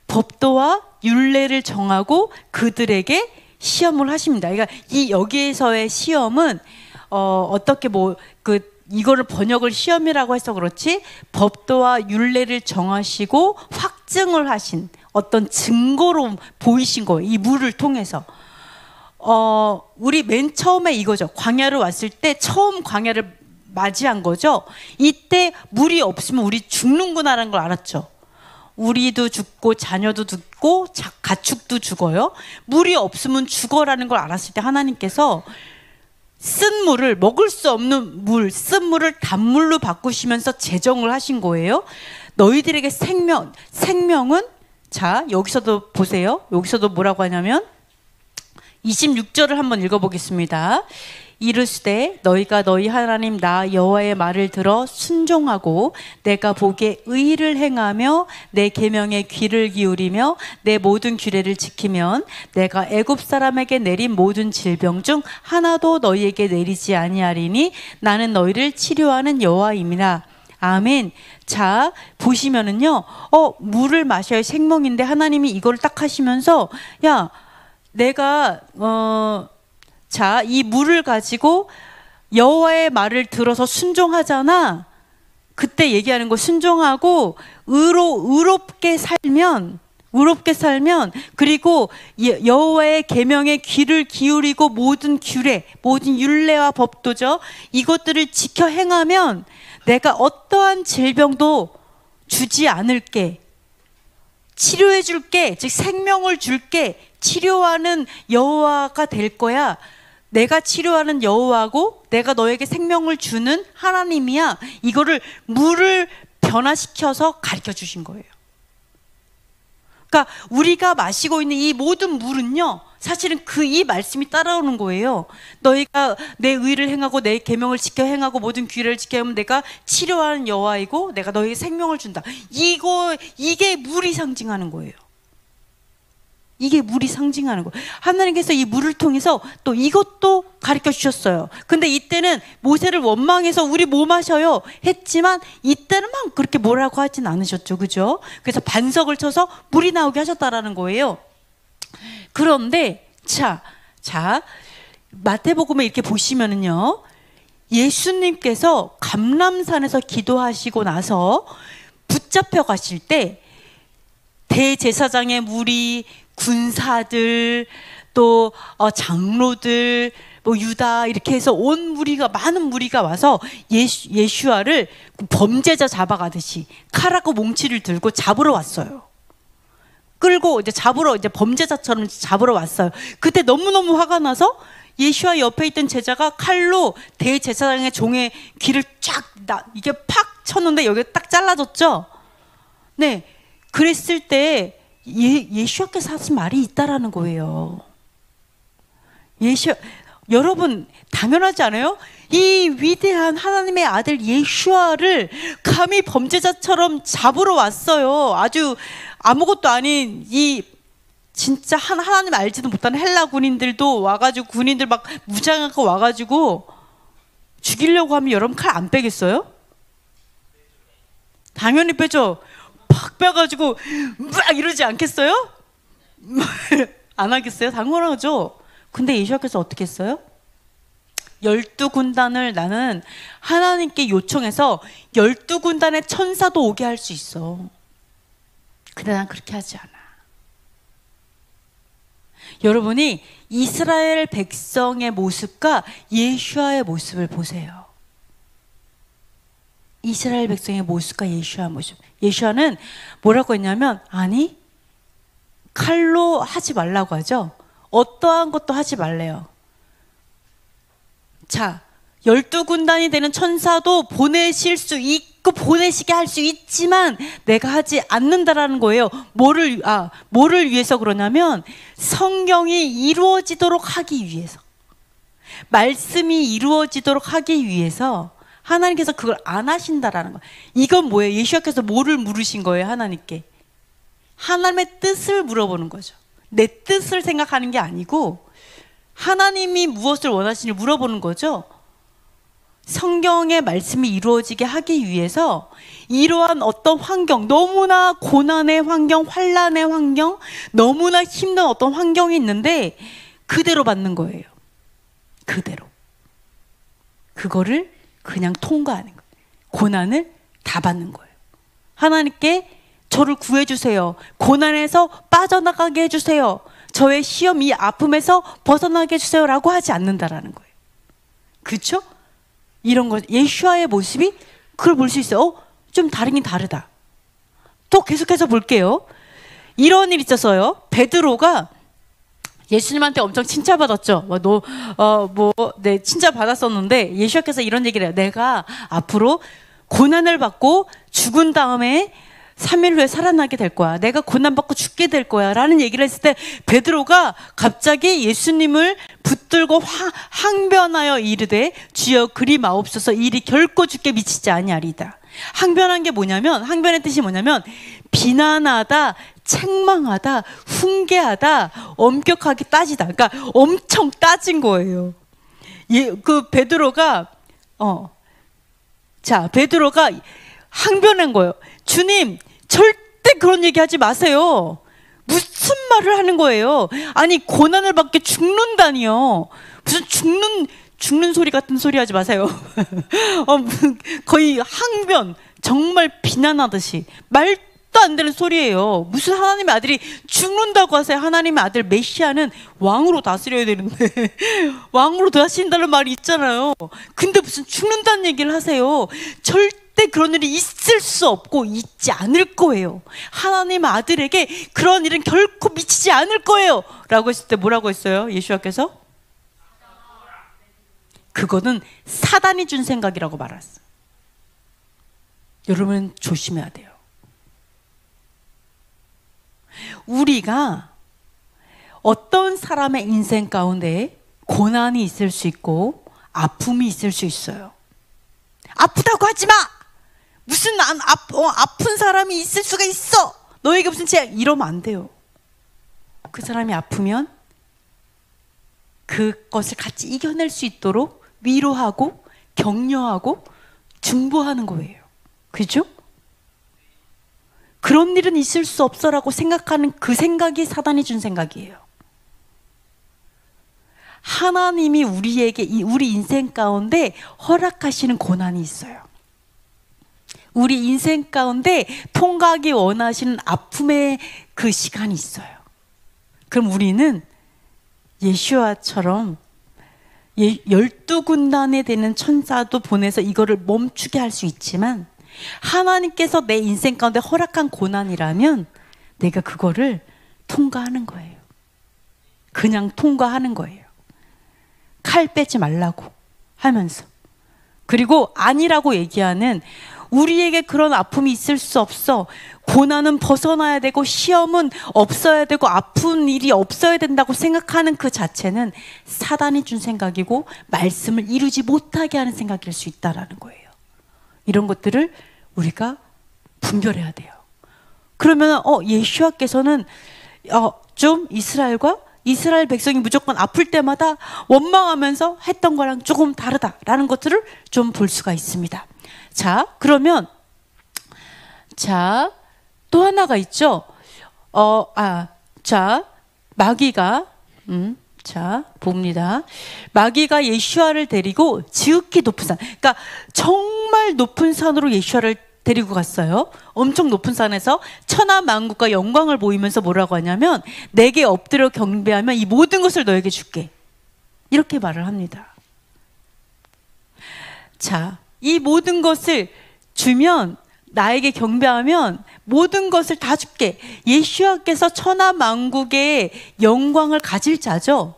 법도와 율례를 정하고 그들에게 시험을 하십니다. 그러니까 이 여기에서의 시험은 어떻게 이거를 번역을 시험이라고 해서 그렇지 법도와 율례를 정하시고 확증을 하신 어떤 증거로 보이신 거예요. 이 물을 통해서. 우리 맨 처음에 이거죠. 광야를 왔을 때 처음 광야를 맞이한 거죠. 이때 물이 없으면 우리 죽는구나라는 걸 알았죠. 우리도 죽고 자녀도 죽고 가축도 죽어요. 물이 없으면 죽어라는 걸 알았을 때 하나님께서 쓴 물을, 먹을 수 없는 물, 쓴 물을 단물로 바꾸시면서 제정을 하신 거예요. 너희들에게 생명은, 자 여기서도 보세요. 여기서도 뭐라고 하냐면 26절을 한번 읽어보겠습니다. 이르시되 너희가 너희 하나님 나 여호와의 말을 들어 순종하고 내가 보기에 의를 행하며 내 계명에 귀를 기울이며 내 모든 규례를 지키면 내가 애굽 사람에게 내린 모든 질병 중 하나도 너희에게 내리지 아니하리니 나는 너희를 치료하는 여호와임이라. 아멘. 자 보시면은요, 물을 마셔야 생명인데 하나님이 이걸 딱 하시면서 야 내가 자, 이 물을 가지고 여호와의 말을 들어서 순종하잖아. 그때 얘기하는 거 순종하고 의롭게 살면 그리고 여호와의 계명에 귀를 기울이고 모든 규례, 모든 율례와 법도죠. 이것들을 지켜 행하면 내가 어떠한 질병도 주지 않을게. 치료해 줄게. 즉 생명을 줄게. 치료하는 여호와가 될 거야. 내가 치료하는 여호와고 내가 너에게 생명을 주는 하나님이야. 이거를 물을 변화시켜서 가르쳐 주신 거예요. 그러니까 우리가 마시고 있는 이 모든 물은요, 사실은 이 말씀이 따라오는 거예요. 너희가 내 의를 행하고 내 계명을 지켜 행하고 모든 규례를 지켜 하면 내가 치료하는 여호와이고 내가 너에게 생명을 준다. 이게 물이 상징하는 거예요. 이게 물이 상징하는 거예요. 하나님께서 이 물을 통해서 또 이것도 가르쳐 주셨어요. 근데 이때는 모세를 원망해서 우리 뭐 마셔요 했지만 이때는 막 그렇게 뭐라고 하진 않으셨죠. 그죠? 그래서 반석을 쳐서 물이 나오게 하셨다라는 거예요. 그런데 자 마태복음에 이렇게 보시면은요, 예수님께서 감람산에서 기도하시고 나서 붙잡혀 가실 때 대제사장의 무리, 군사들, 또 장로들, 뭐 유다 이렇게 해서 온 무리가, 많은 무리가 와서 예슈아를 범죄자 잡아가듯이 칼하고 몽치를 들고 잡으러 왔어요. 끌고 이제 범죄자처럼 잡으러 왔어요. 그때 너무너무 화가 나서 예슈아 옆에 있던 제자가 칼로 대제사장의 종의 귀를 이게 팍 쳤는데 여기 딱 잘라졌죠. 네, 그랬을 때 예수께서 하신 말이 있다라는 거예요. 여러분 당연하지 않아요? 이 위대한 하나님의 아들 예수아를 감히 범죄자처럼 잡으러 왔어요. 아주 아무것도 아닌 진짜 하나님 알지도 못하는 헬라 군인들도 와가지고, 군인들 막 무장하고 와가지고 죽이려고 하면 여러분 칼 안 빼겠어요? 당연히 빼죠. 팍 빼가지고 막 이러지 않겠어요? 안 하겠어요? 당연하죠. 근데 예수께서 어떻게 했어요? 12군단을 나는 하나님께 요청해서 12군단의 천사도 오게 할 수 있어. 근데 난 그렇게 하지 않아. 여러분이 이스라엘 백성의 모습과 예수아의 모습을 보세요. 이스라엘 백성의 모습과 예수아 모습. 예수아는 뭐라고 했냐면, 아니 칼로 하지 말라고 하죠. 어떠한 것도 하지 말래요. 자, 12군단이 되는 천사도 보내실 수 있고 보내시게 할 수 있지만 내가 하지 않는다라는 거예요. 뭐를 위해서 그러냐면 성경이 이루어지도록 하기 위해서, 말씀이 이루어지도록 하기 위해서 하나님께서 그걸 안 하신다라는 거예요. 이건 뭐예요? 예수께서 뭐를 물으신 거예요? 하나님께 하나님의 뜻을 물어보는 거죠. 내 뜻을 생각하는 게 아니고 하나님이 무엇을 원하시는지 물어보는 거죠. 성경의 말씀이 이루어지게 하기 위해서 이러한 어떤 환경, 너무나 고난의 환경, 환난의 환경, 너무나 힘든 어떤 환경이 있는데 그대로 받는 거예요. 그대로. 그거를 그냥 통과하는 거예요. 고난을 다 받는 거예요. 하나님께 저를 구해주세요. 고난에서 빠져나가게 해주세요. 저의 시험, 이 아픔에서 벗어나게 해주세요. 라고 하지 않는다라는 거예요. 그렇죠? 이런 거, 예수와의 모습이 그걸 볼 수 있어요. 좀 다르긴 다르다. 또 계속해서 볼게요. 이런 일이 있었어요. 베드로가 예수님한테 엄청 칭찬받았죠. 네, 칭찬받았었는데 예수님께서 이런 얘기를 해요. 내가 앞으로 고난을 받고 죽은 다음에 3일 후에 살아나게 될 거야. 내가 고난받고 죽게 될 거야. 라는 얘기를 했을 때 베드로가 갑자기 예수님을 붙들고 항변하여 이르되 주여 그리 마옵소서 이 일이 결코 주께 미치지 아니하리이다. 항변한 게 뭐냐면, 항변의 뜻이 뭐냐면 비난하다, 책망하다, 훈계하다, 엄격하게 따지다. 그러니까 엄청 따진 거예요. 베드로가 베드로가 항변한 거예요. 주님, 절대 그런 얘기 하지 마세요. 무슨 말을 하는 거예요? 아니, 고난을 받게 죽는다니요. 무슨 죽는 소리 같은 소리 하지 마세요. 거의 항변, 정말 비난하듯이 말도 안 되는 소리예요. 무슨 하나님의 아들이 죽는다고 하세요. 하나님의 아들 메시아는 왕으로 다스려야 되는데 왕으로 다스린다는 말이 있잖아요. 근데 무슨 죽는다는 얘기를 하세요. 절대 그런 일이 있을 수 없고 있지 않을 거예요. 하나님의 아들에게 그런 일은 결코 미치지 않을 거예요. 라고 했을 때 뭐라고 했어요? 예수님께서? 그거는 사단이 준 생각이라고 말했어요. 여러분 조심해야 돼요. 우리가 어떤 사람의 인생 가운데 고난이 있을 수 있고 아픔이 있을 수 있어요. 아프다고 하지 마! 무슨 아픈 사람이 있을 수가 있어! 너에게 무슨 죄! 이러면 안 돼요. 그 사람이 아프면 그것을 같이 이겨낼 수 있도록 위로하고 격려하고 중보하는 거예요. 그죠? 그런 일은 있을 수 없어라고 생각하는 그 생각이 사단이 준 생각이에요. 하나님이 우리에게 우리 인생 가운데 허락하시는 고난이 있어요. 우리 인생 가운데 통과하기 원하시는 아픔의 그 시간이 있어요. 그럼 우리는 예수와처럼 12군단에 되는 천사도 보내서 이거를 멈추게 할 수 있지만 하나님께서 내 인생 가운데 허락한 고난이라면 내가 그거를 통과하는 거예요. 그냥 통과하는 거예요. 칼 빼지 말라고 하면서. 그리고 아니라고 얘기하는 우리에게 그런 아픔이 있을 수 없어. 고난은 벗어나야 되고 시험은 없어야 되고 아픈 일이 없어야 된다고 생각하는 그 자체는 사단이 준 생각이고 말씀을 이루지 못하게 하는 생각일 수 있다라는 거예요. 이런 것들을 우리가 분별해야 돼요. 그러면 예수와께서는 좀 이스라엘 백성이 무조건 아플 때마다 원망하면서 했던 거랑 조금 다르다라는 것들을 좀 볼 수가 있습니다. 자, 그러면 또 하나가 있죠. 마귀가 봅니다. 마귀가 예수와를 데리고 지극히 높은 산, 그러니까 정말 높은 산으로 예수와를 데리고 갔어요. 엄청 높은 산에서 천하 만국과 영광을 보이면서 뭐라고 하냐면 내게 엎드려 경배하면 이 모든 것을 너에게 줄게. 이렇게 말을 합니다. 자, 이 모든 것을 주면 나에게 경배하면 모든 것을 다 줄게. 예수와께서 천하 만국의 영광을 가질 자죠.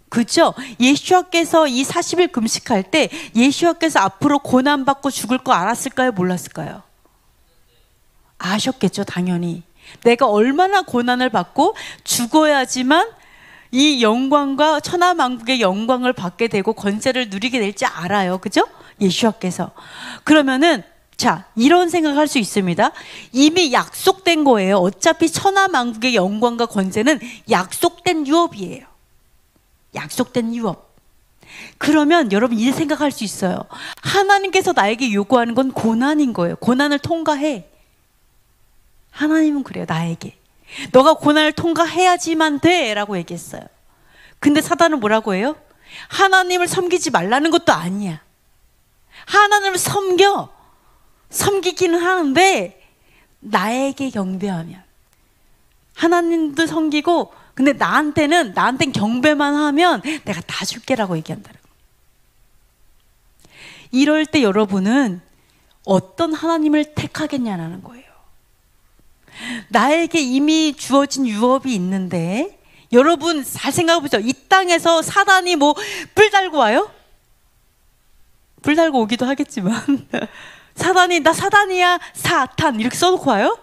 그렇죠? 예수와께서 이 40일 금식할 때 예수와께서 앞으로 고난받고 죽을 거 알았을까요? 몰랐을까요? 아셨겠죠, 당연히. 내가 얼마나 고난을 받고 죽어야지만 이 영광과 천하 만국의 영광을 받게 되고 권세를 누리게 될지 알아요. 그죠? 예수와께서. 그러면은 이런 생각할 수 있습니다. 이미 약속된 거예요. 어차피 천하 만국의 영광과 권세는 약속된 유업이에요. 약속된 유업. 그러면 여러분 이 생각할 수 있어요. 하나님께서 나에게 요구하는 건 고난인 거예요. 고난을 통과해. 하나님은 그래요. 나에게 너가 고난을 통과해야지만 돼 라고 얘기했어요. 근데 사단은 뭐라고 해요? 하나님을 섬기지 말라는 것도 아니야. 하나님을 섬기기는 하는데 나에게 경배하면, 하나님도 섬기고 근데 나한텐 경배만 하면 내가 다 줄게라고 얘기한다는 거예요. 이럴 때 여러분은 어떤 하나님을 택하겠냐는 거예요. 나에게 이미 주어진 유업이 있는데, 여러분 잘 생각해보죠. 이 땅에서 사단이 뭐 뿔 달고 와요? 뿔 달고 오기도 하겠지만 사단이 나 사단이야 사탄 이렇게 써놓고 와요?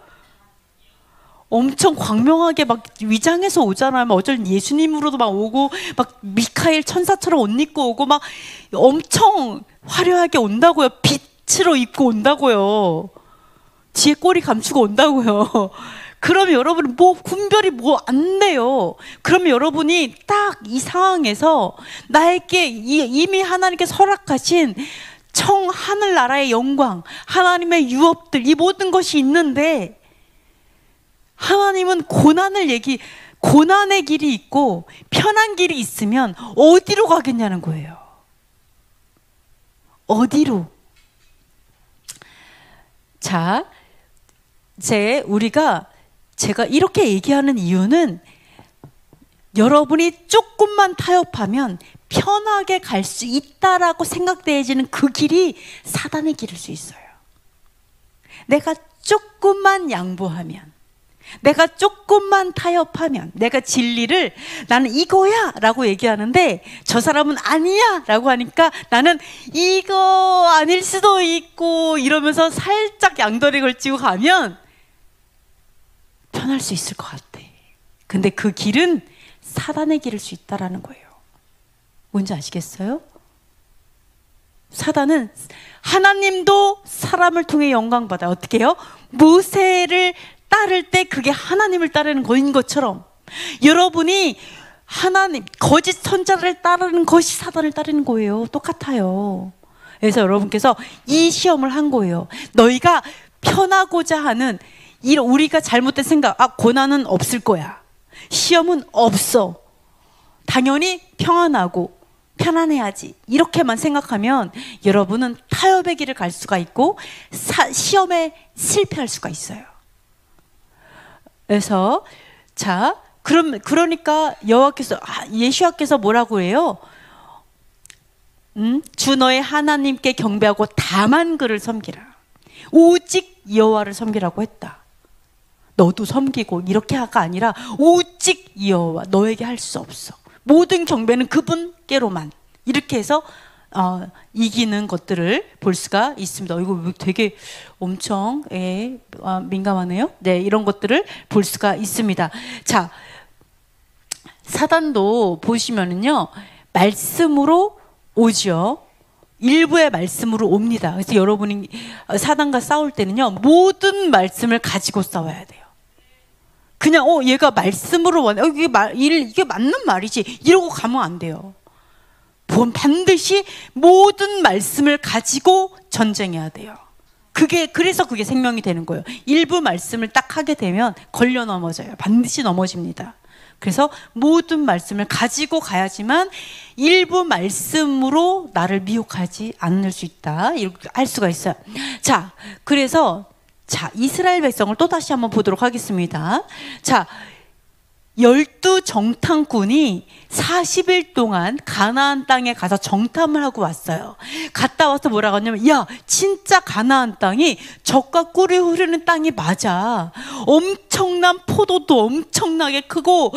엄청 광명하게 막 위장해서 오잖아요. 막 어쩔 예수님으로도 막 오고, 막 미카엘 천사처럼 옷 입고 오고, 막 엄청 화려하게 온다고요. 빛으로 입고 온다고요. 뒤에 꼬리 감추고 온다고요. 그러면 여러분은 뭐 분별이 뭐 안 돼요. 그러면 여러분이 딱 이 상황에서 나에게 이미 하나님께 허락하신 하늘나라의 영광, 하나님의 유업들, 이 모든 것이 있는데, 하나님은 고난의 길이 있고 편한 길이 있으면 어디로 가겠냐는 거예요. 어디로? 자, 제가 이렇게 얘기하는 이유는, 여러분이 조금만 타협하면 편하게 갈 수 있다라고 생각되어지는 그 길이 사단의 길일 수 있어요. 내가 조금만 양보하면, 내가 조금만 타협하면, 내가 진리를 나는 이거야 라고 얘기하는데 저 사람은 아니야 라고 하니까 나는 이거 아닐 수도 있고 이러면서 살짝 양다리 걸치고 가면 편할 수 있을 것 같아. 근데 그 길은 사단의 길일 수 있다라는 거예요. 뭔지 아시겠어요? 사단은, 하나님도 사람을 통해 영광 받아요. 어떻게 해요? 모세를 따를 때 그게 하나님을 따르는 거인 것처럼, 여러분이 거짓 선자를 따르는 것이 사단을 따르는 거예요. 똑같아요. 그래서 여러분께서 이 시험을 한 거예요. 너희가 편하고자 하는, 우리가 잘못된 생각, 고난은 없을 거야, 시험은 없어, 당연히 평안하고 편안해야지, 이렇게만 생각하면 여러분은 타협의 길을 갈 수가 있고 시험에 실패할 수가 있어요. 그래서 그러니까 예수와께서 뭐라고 해요? 주 너의 하나님께 경배하고 다만 그를 섬기라. 오직 여호와를 섬기라고 했다. 너도 섬기고 이렇게가 아니라 오직 여호와, 너에게 할 수 없어. 모든 경배는 그분께로만. 이렇게 해서 이기는 것들을 볼 수가 있습니다. 이거 되게 엄청 민감하네요. 네, 이런 것들을 볼 수가 있습니다. 자, 사단도 보시면은요, 말씀으로 오죠. 일부의 말씀으로 옵니다. 그래서 여러분이 사단과 싸울 때는요, 모든 말씀을 가지고 싸워야 돼요. 그냥 얘가 말씀으로 원해, 이게 맞는 말이지 이러고 가면 안 돼요. 반드시 모든 말씀을 가지고 전쟁해야 돼요. 그래서 그게 생명이 되는 거예요. 일부 말씀을 딱 하게 되면 걸려 넘어져요. 반드시 넘어집니다. 그래서 모든 말씀을 가지고 가야지만 일부 말씀으로 나를 미혹하지 않을 수 있다, 이렇게 할 수가 있어요. 자, 그래서 이스라엘 백성을 또 다시 한번 보도록 하겠습니다. 자, 12정탐꾼이 40일 동안 가나안 땅에 가서 정탐을 하고 왔어요. 갔다 와서 뭐라고 하냐면, 야, 진짜 가나안 땅이 젖과 꿀이 흐르는 땅이 맞아. 엄청난 포도도 엄청나게 크고,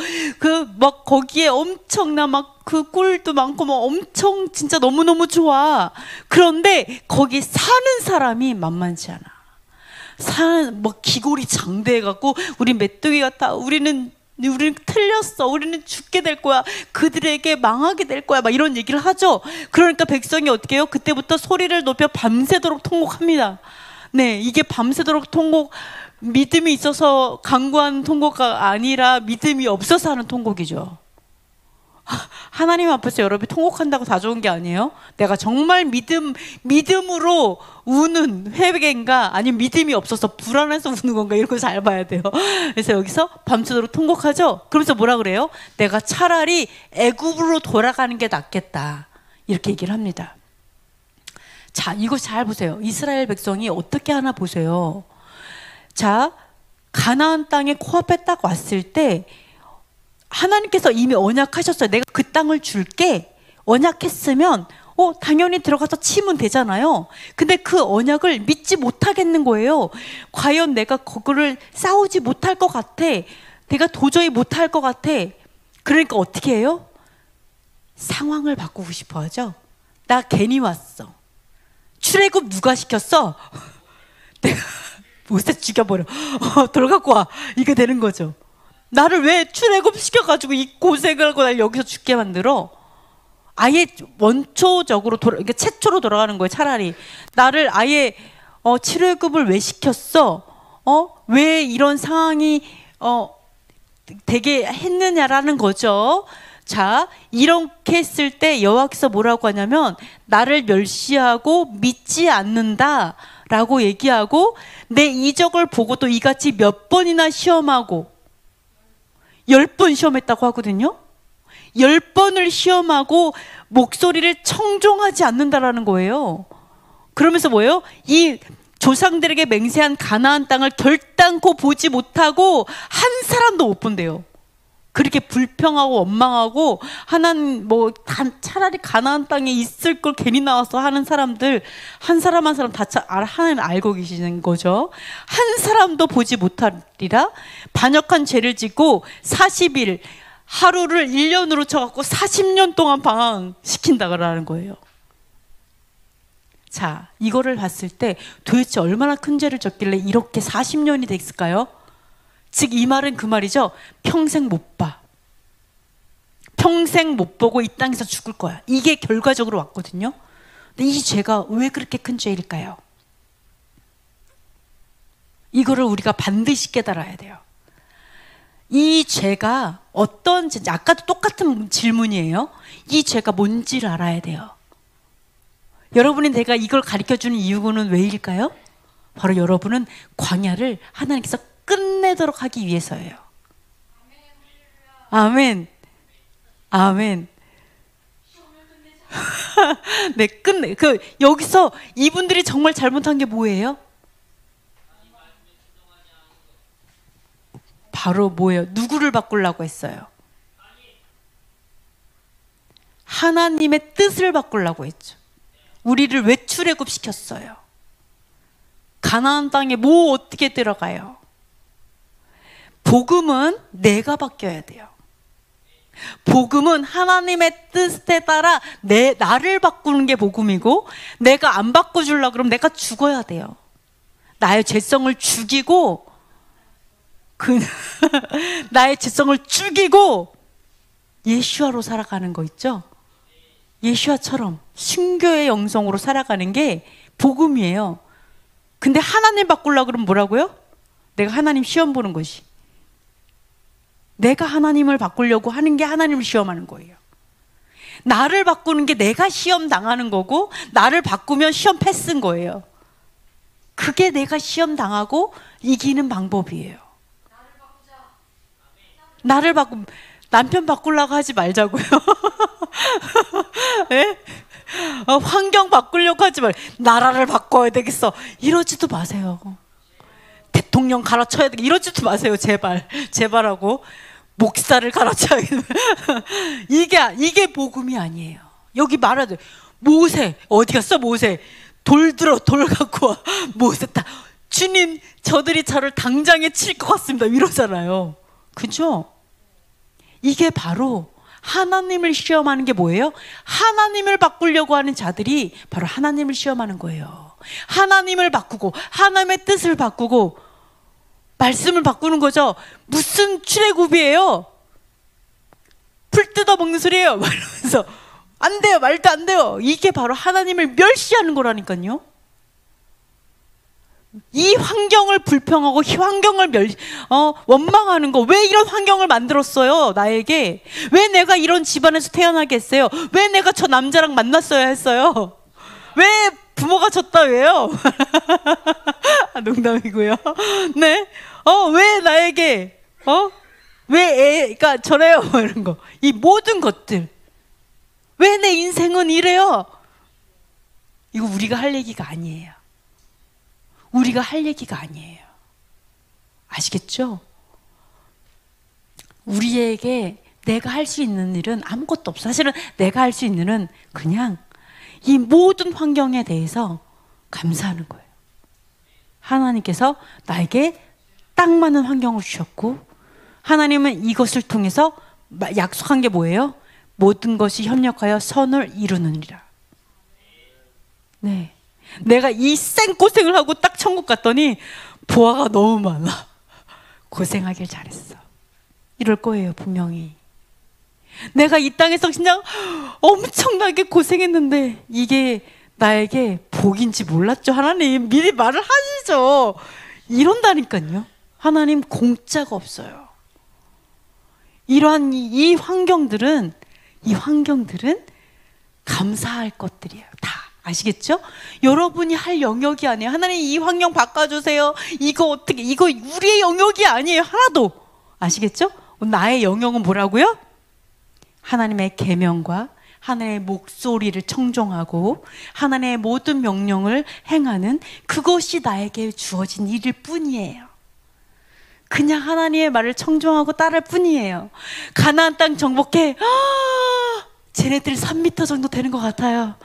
거기에 엄청난 그 꿀도 많고, 엄청 진짜 너무너무 좋아. 그런데 거기 사는 사람이 만만치 않아. 기골이 장대해갖고, 우리 메뚜기 같아. 우리는 틀렸어. 우리는 죽게 될 거야. 그들에게 망하게 될 거야. 이런 얘기를 하죠. 그러니까 백성이 어떻게 해요? 그때부터 소리를 높여 밤새도록 통곡합니다. 네, 이게 밤새도록 믿음이 있어서 강구하는 통곡가 아니라 믿음이 없어서 하는 통곡이죠. 하나님 앞에서 여러분이 통곡한다고 다 좋은 게 아니에요. 내가 정말 믿음으로 우는 회개인가, 아니면 믿음이 없어서 불안해서 우는 건가, 이런 거 잘 봐야 돼요. 그래서 여기서 밤새도록 통곡하죠. 그러면서 뭐라 그래요? 내가 차라리 애굽으로 돌아가는 게 낫겠다, 이렇게 얘기를 합니다. 자, 이거 잘 보세요. 이스라엘 백성이 어떻게 하나 보세요. 자, 가나안 땅에 코앞에 딱 왔을 때 하나님께서 이미 언약하셨어요. 내가 그 땅을 줄게. 언약했으면 당연히 들어가서 치면 되잖아요. 근데 그 언약을 믿지 못하겠는 거예요. 과연 내가 그거를 싸우지 못할 것 같아. 내가 도저히 못할 것 같아. 그러니까 어떻게 해요? 상황을 바꾸고 싶어 하죠. 나 괜히 왔어. 출애굽 누가 시켰어? 내가 모세 죽여버려. 돌아갖고 와. 이게 되는 거죠. 나를 왜 출애굽 시켜가지고 이 고생을 하고 날 여기서 죽게 만들어? 아예 원초적으로 그러니까 최초로 돌아가는 거예요. 차라리 나를 아예 출애굽을 왜 시켰어? 왜 이런 상황이 되게 했느냐라는 거죠. 자, 이렇게 했을 때 여호와께서 뭐라고 하냐면 나를 멸시하고 믿지 않는다라고 얘기하고, 내 이적을 보고 또 이같이 몇 번이나 시험하고, 10번 시험했다고 하거든요. 10번을 시험하고 목소리를 청종하지 않는다라는 거예요. 그러면서 뭐예요? 이 조상들에게 맹세한 가나안 땅을 결단코 보지 못하고 한 사람도 못 본대요. 그렇게 불평하고 원망하고, 하나님 차라리 가나안 땅에 있을 걸 괜히 나와서 하는 사람들 한 사람 한 사람 다 하나님 알고 계시는 거죠. 한 사람도 보지 못하리라. 반역한 죄를 짓고 40일, 하루를 1년으로 쳐갖고 40년 동안 방황시킨다라는 거예요. 자, 이거를 봤을 때 도대체 얼마나 큰 죄를 졌길래 이렇게 40년이 됐을까요? 즉 이 말은 그 말이죠. 평생 못 봐. 평생 못 보고 이 땅에서 죽을 거야. 이게 결과적으로 왔거든요. 근데 이 죄가 왜 그렇게 큰 죄일까요? 이거를 우리가 반드시 깨달아야 돼요. 이 죄가 어떤 죄인지, 아까도 똑같은 질문이에요. 이 죄가 뭔지를 알아야 돼요. 여러분이 내가 이걸 가르쳐주는 이유는 왜일까요? 바로 여러분은 광야를 하나님께서 끝내도록 하기 위해서예요. 아멘. 아멘. 네, 여기서 이분들이 정말 잘못한 게 뭐예요? 바로 뭐예요? 누구를 바꾸려고 했어요? 하나님의 뜻을 바꾸려고 했죠. 우리를 왜 출애굽 시켰어요? 가나안 땅에 어떻게 들어가요? 복음은 내가 바뀌어야 돼요. 복음은 하나님의 뜻에 따라 나를 바꾸는 게 복음이고, 내가 안 바꿔주려고 그러면 내가 죽어야 돼요. 나의 죄성을 죽이고, 나의 죄성을 죽이고 예수아로 살아가는 거 있죠? 예수아처럼 순교의 영성으로 살아가는 게 복음이에요. 근데 하나님 바꾸려고 그러면 뭐라고요? 내가 하나님 시험 보는 것이. 내가 하나님을 바꾸려고 하는 게 하나님을 시험하는 거예요. 나를 바꾸는 게 내가 시험 당하는 거고, 나를 바꾸면 시험 패스인 거예요. 그게 내가 시험 당하고 이기는 방법이에요. 남편 바꾸려고 하지 말자고요. 네? 환경 바꾸려고 하지 나라를 바꿔야 되겠어, 이러지도 마세요. 대통령 갈아쳐야 되겠어, 이러지도 마세요. 제발하고. 목사를 갈아쳐야 이게 복음이 아니에요. 여기 말하죠. 모세 어디 갔어? 모세 돌 갖고 와. 모세 주님, 저들이 저를 당장에 칠 것 같습니다, 이러잖아요. 그죠? 이게 바로 하나님을 시험하는 게 뭐예요? 하나님을 바꾸려고 하는 자들이 바로 하나님을 시험하는 거예요. 하나님을 바꾸고 하나님의 뜻을 바꾸고 말씀을 바꾸는 거죠. 무슨 출애굽이에요? 풀 뜯어먹는 소리예요, 말하면서. 안 돼요, 말도 안 돼요. 이게 바로 하나님을 멸시하는 거라니까요. 이 환경을 불평하고 이 환경을 원망하는 거, 왜 이런 환경을 만들었어요 나에게? 왜 내가 이런 집안에서 태어나게 했어요? 왜 내가 저 남자랑 만났어야 했어요? 왜 부모가 졌다 왜요? 농담이고요. 네, 왜 나에게 왜 애가 저래요? 이런 거, 이 모든 것들, 왜 내 인생은 이래요? 이거 우리가 할 얘기가 아니에요. 우리가 할 얘기가 아니에요. 아시겠죠? 우리에게 내가 할 수 있는 일은 아무것도 없어. 사실은 내가 할 수 있는 일은 그냥 이 모든 환경에 대해서 감사하는 거예요. 하나님께서 나에게 딱 맞는 환경을 주셨고, 하나님은 이것을 통해서 약속한 게 뭐예요? 모든 것이 협력하여 선을 이루느니라. 네, 내가 이 생고생을 하고 딱 천국 갔더니 보아가 너무 많아. 고생하길 잘했어. 이럴 거예요 분명히. 내가 이 땅에서 그냥 엄청나게 고생했는데 이게 나에게 복인지 몰랐죠. 하나님 미리 말을 하시죠. 이런다니까요. 하나님 공짜가 없어요. 이러한 이 환경들은 감사할 것들이에요. 다. 아시겠죠? 여러분이 할 영역이 아니에요. 하나님 이 환경 바꿔주세요. 이거 어떻게, 이거 우리의 영역이 아니에요. 하나도. 아시겠죠? 나의 영역은 뭐라고요? 하나님의 계명과 하나님의 목소리를 청종하고 하나님의 모든 명령을 행하는 그것이 나에게 주어진 일일 뿐이에요. 그냥 하나님의 말을 청종하고 따를 뿐이에요. 가나안 땅 정복해. 쟤네들 3m 정도 되는 것 같아요.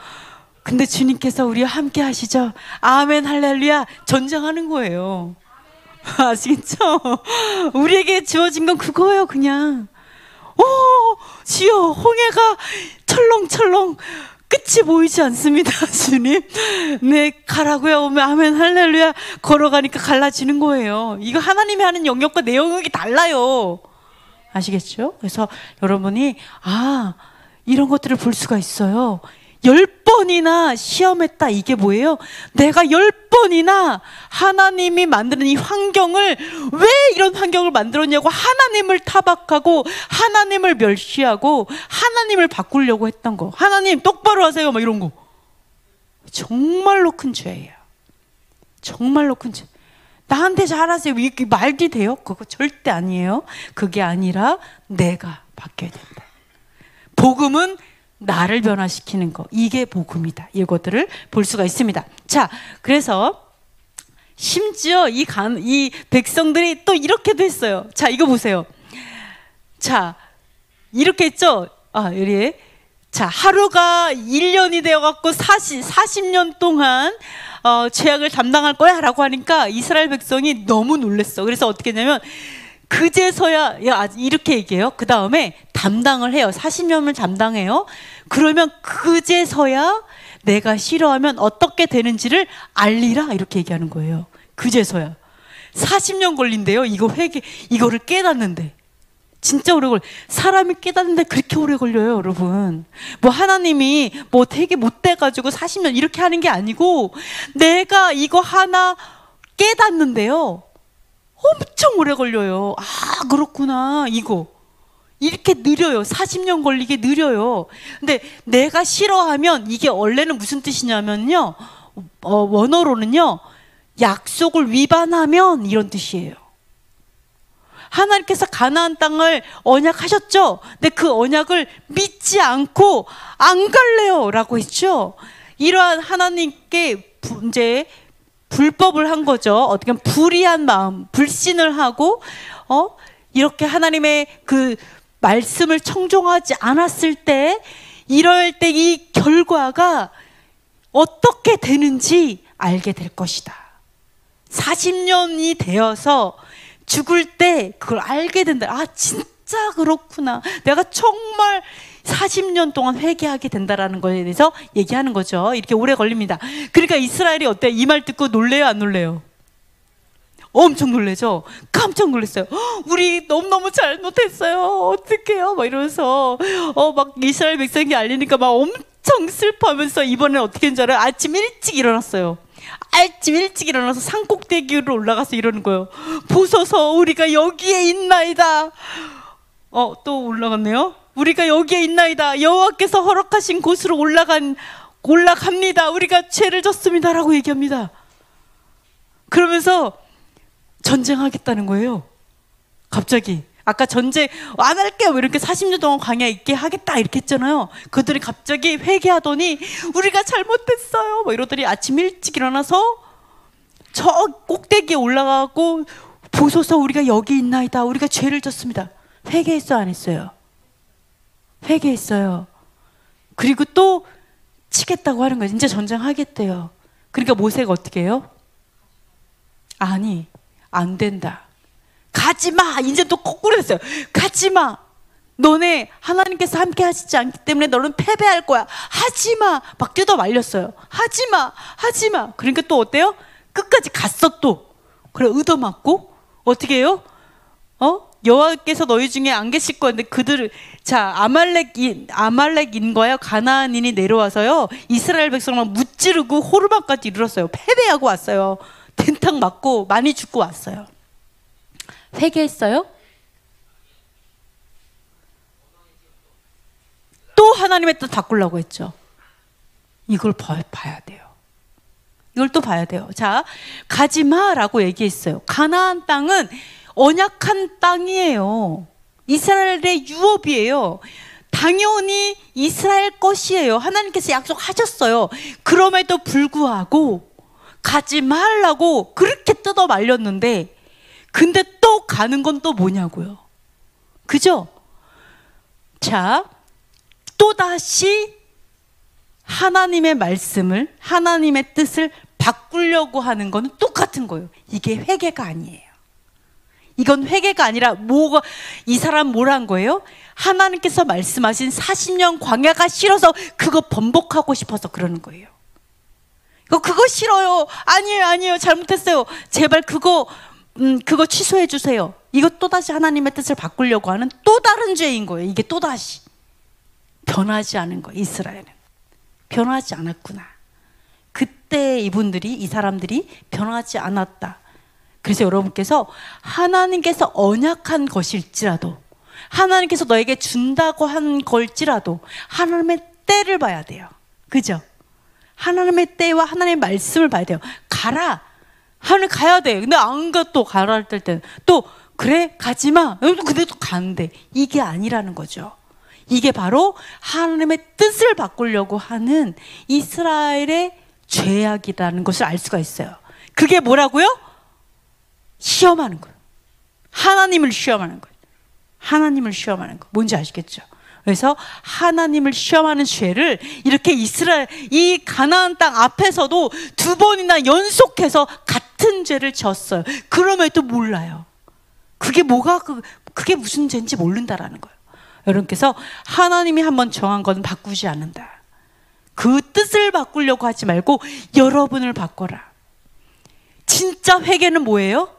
근데 주님께서 우리와 함께 하시죠. 아멘 할렐루야. 전쟁하는 거예요. 아시겠죠? 우리에게 주어진 건 그거예요. 그냥 주여, 홍해가 철렁철렁 끝이 보이지 않습니다. 주님, 네, 가라고요. 오면 아멘 할렐루야. 걸어가니까 갈라지는 거예요. 이거 하나님이 하는 영역과 내 영역이 달라요. 아시겠죠? 그래서 여러분이 이런 것들을 볼 수가 있어요. 10번이나 시험했다. 이게 뭐예요? 내가 10번이나 하나님이 만드는 이 환경을, 왜 이런 환경을 만들었냐고 하나님을 타박하고 하나님을 멸시하고 하나님을 바꾸려고 했던 거. 하나님 똑바로 하세요. 막 이런 거. 정말로 큰 죄예요. 정말로 큰 죄. 나한테 잘하세요. 이게 말이 돼요? 그거 절대 아니에요. 그게 아니라 내가 바뀌어야 된다. 복음은 나를 변화시키는 거, 이게 복음이다. 이것들을 볼 수가 있습니다. 자, 그래서 심지어 이 백성들이 또 이렇게도 했어요. 자, 이거 보세요. 자, 이렇게 했죠. 여기. 자, 하루가 1년이 되어갖고 40년 동안 죄악을 담당할 거야 라고 하니까 이스라엘 백성이 너무 놀랬어. 그래서 어떻게 했냐면 그제서야, 이렇게 얘기해요. 그 다음에 담당을 해요. 40년을 담당해요. 그러면 그제서야 내가 싫어하면 어떻게 되는지를 알리라. 이렇게 얘기하는 거예요. 그제서야. 40년 걸린대요. 이거를 깨닫는데. 진짜 오래 사람이 깨닫는데 그렇게 오래 걸려요, 여러분. 뭐 하나님이 뭐 되게 못돼가지고 40년 이렇게 하는 게 아니고, 내가 이거 하나 깨닫는데요. 엄청 오래 걸려요. 그렇구나. 이렇게 느려요. 40년 걸리게 느려요. 근데 내가 싫어하면, 이게 원래는 무슨 뜻이냐면요, 원어로는요, 약속을 위반하면 이런 뜻이에요. 하나님께서 가나안 땅을 언약하셨죠. 근데 그 언약을 믿지 않고 안 갈래요 라고 했죠. 이러한 하나님께 이제 불법을 한 거죠. 어떻게 보면 불의한 마음, 불신을 하고 이렇게 하나님의 그 말씀을 청종하지 않았을 때, 이럴 때 이 결과가 어떻게 되는지 알게 될 것이다. 40년이 되어서 죽을 때 그걸 알게 된다. 진짜 그렇구나. 내가 정말 40년 동안 회개하게 된다라는 거에 대해서 얘기하는 거죠. 이렇게 오래 걸립니다. 그러니까 이스라엘이 어때요? 이 말 듣고 놀래요, 안 놀래요? 엄청 놀래죠? 깜짝 놀랐어요. 우리 너무너무 잘못했어요. 어떡해요? 막 이러면서 막 이스라엘 백성이 알리니까 막 엄청 슬퍼하면서 이번엔 어떻게 했는지 알아요? 아침 일찍 일어났어요. 아침 일찍 일어나서 산꼭대기로 올라가서 이러는 거예요. 보소서 우리가 여기에 있나이다. 또 올라갔네요. 우리가 여기에 있나이다. 여호와께서 허락하신 곳으로 올라갑니다. 우리가 죄를 졌습니다라고 얘기합니다. 그러면서 전쟁하겠다는 거예요. 갑자기 아까 전쟁 안 할게요 이렇게 40년 동안 광야 있게 하겠다 이렇게 했잖아요. 그들이 갑자기 회개하더니 우리가 잘못했어요 뭐 이러더니 아침 일찍 일어나서 저 꼭대기에 올라가고 보소서 우리가 여기 있나이다. 우리가 죄를 졌습니다. 회개했어요 안 했어요? 회개했어요. 그리고 또 치겠다고 하는 거예요. 진짜 전쟁하겠대요. 그러니까 모세가 어떻게 해요? 아니 안 된다. 가지마. 이제 또 거꾸로 했어요. 가지마. 너네 하나님께서 함께 하시지 않기 때문에 너는 패배할 거야. 하지마. 막 뜯어 말렸어요. 하지마. 하지마. 그러니까 또 어때요? 끝까지 갔어 또. 그래 얻어맞고 어떻게 해요? 여호와께서 너희 중에 안 계실 건데 그들을 자 아말렉인과요 가나안인이 내려와서요 이스라엘 백성을 무찌르고 호르마까지 이르렀어요. 패배하고 왔어요. 된탕 맞고 많이 죽고 왔어요. 회개했어요? 또 하나님의 뜻 바꾸려고 했죠. 이걸 봐야 돼요. 이걸 또 봐야 돼요. 자, 가지마라고 얘기했어요. 가나안 땅은 언약한 땅이에요. 이스라엘의 유업이에요. 당연히 이스라엘 것이에요. 하나님께서 약속하셨어요. 그럼에도 불구하고 가지 말라고 그렇게 뜯어 말렸는데 근데 또 가는 건 또 뭐냐고요. 그죠? 자, 또다시 하나님의 말씀을 하나님의 뜻을 바꾸려고 하는 거는 똑같은 거예요. 이게 회개가 아니에요. 이건 회개가 아니라 이 사람 뭘 한 거예요? 하나님께서 말씀하신 40년 광야가 싫어서 그거 번복하고 싶어서 그러는 거예요. 그거 싫어요. 아니에요. 잘못했어요. 제발 그거 취소해 주세요. 이거 또다시 하나님의 뜻을 바꾸려고 하는 또 다른 죄인 거예요. 이게 또다시 변하지 않은 거예요. 이스라엘은 변하지 않았구나. 그때 이 사람들이 변하지 않았다. 그래서 여러분께서 하나님께서 언약한 것일지라도 하나님께서 너에게 준다고 한 걸지라도 하나님의 때를 봐야 돼요. 그죠? 하나님의 때와 하나님의 말씀을 봐야 돼요. 가라. 하늘 가야 돼. 근데 안 가 또 가라 할 때는 또 그래 가지마. 근데 또 가는데 이게 아니라는 거죠. 이게 바로 하나님의 뜻을 바꾸려고 하는 이스라엘의 죄악이라는 것을 알 수가 있어요. 그게 뭐라고요? 시험하는 거예요. 하나님을 시험하는 거예요. 하나님을 시험하는 거. 뭔지 아시겠죠? 그래서 하나님을 시험하는 죄를 이렇게 이 가나안 땅 앞에서도 2번이나 연속해서 같은 죄를 졌어요. 그럼에도 몰라요. 그게 무슨 죄인지 모른다라는 거예요. 여러분께서 하나님이 한번 정한 건 바꾸지 않는다. 그 뜻을 바꾸려고 하지 말고 여러분을 바꿔라. 진짜 회개는 뭐예요?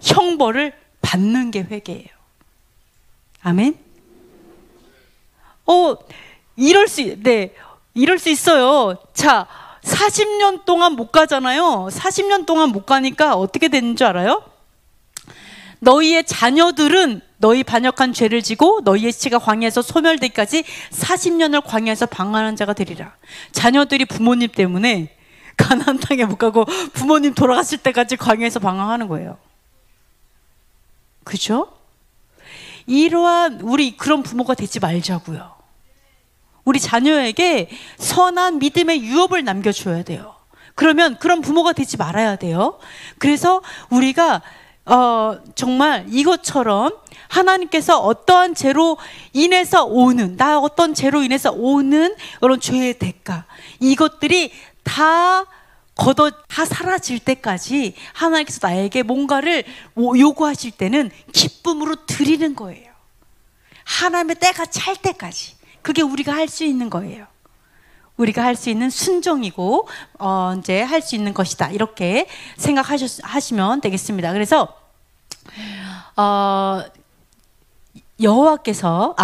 형벌을 받는 게 회개예요. 아멘? 이럴 수 있어요. 자, 40년 동안 못 가잖아요. 40년 동안 못 가니까 어떻게 되는 줄 알아요? 너희의 자녀들은 너희 반역한 죄를 지고 너희의 씨가 광야에서 소멸되기까지 40년을 광야에서 방황하는 자가 되리라. 자녀들이 부모님 때문에 가나안 땅에 못 가고 부모님 돌아갔을 때까지 광야에서 방황하는 거예요. 그죠? 이러한 우리 그런 부모가 되지 말자고요. 우리 자녀에게 선한 믿음의 유업을 남겨줘야 돼요. 그러면 그런 부모가 되지 말아야 돼요. 그래서 우리가 정말 이것처럼 하나님께서 어떠한 죄로 인해서 오는 이런 죄의 대가, 이것들이 다 사라질 때까지 하나님께서 나에게 뭔가를 요구하실 때는 기쁨으로 드리는 거예요. 하나님의 때가 찰 때까지. 그게 우리가 할 수 있는 거예요. 우리가 할 수 있는 순종이고 이제 할 수 있는 것이다. 이렇게 생각하시면 되겠습니다. 그래서 예수와께서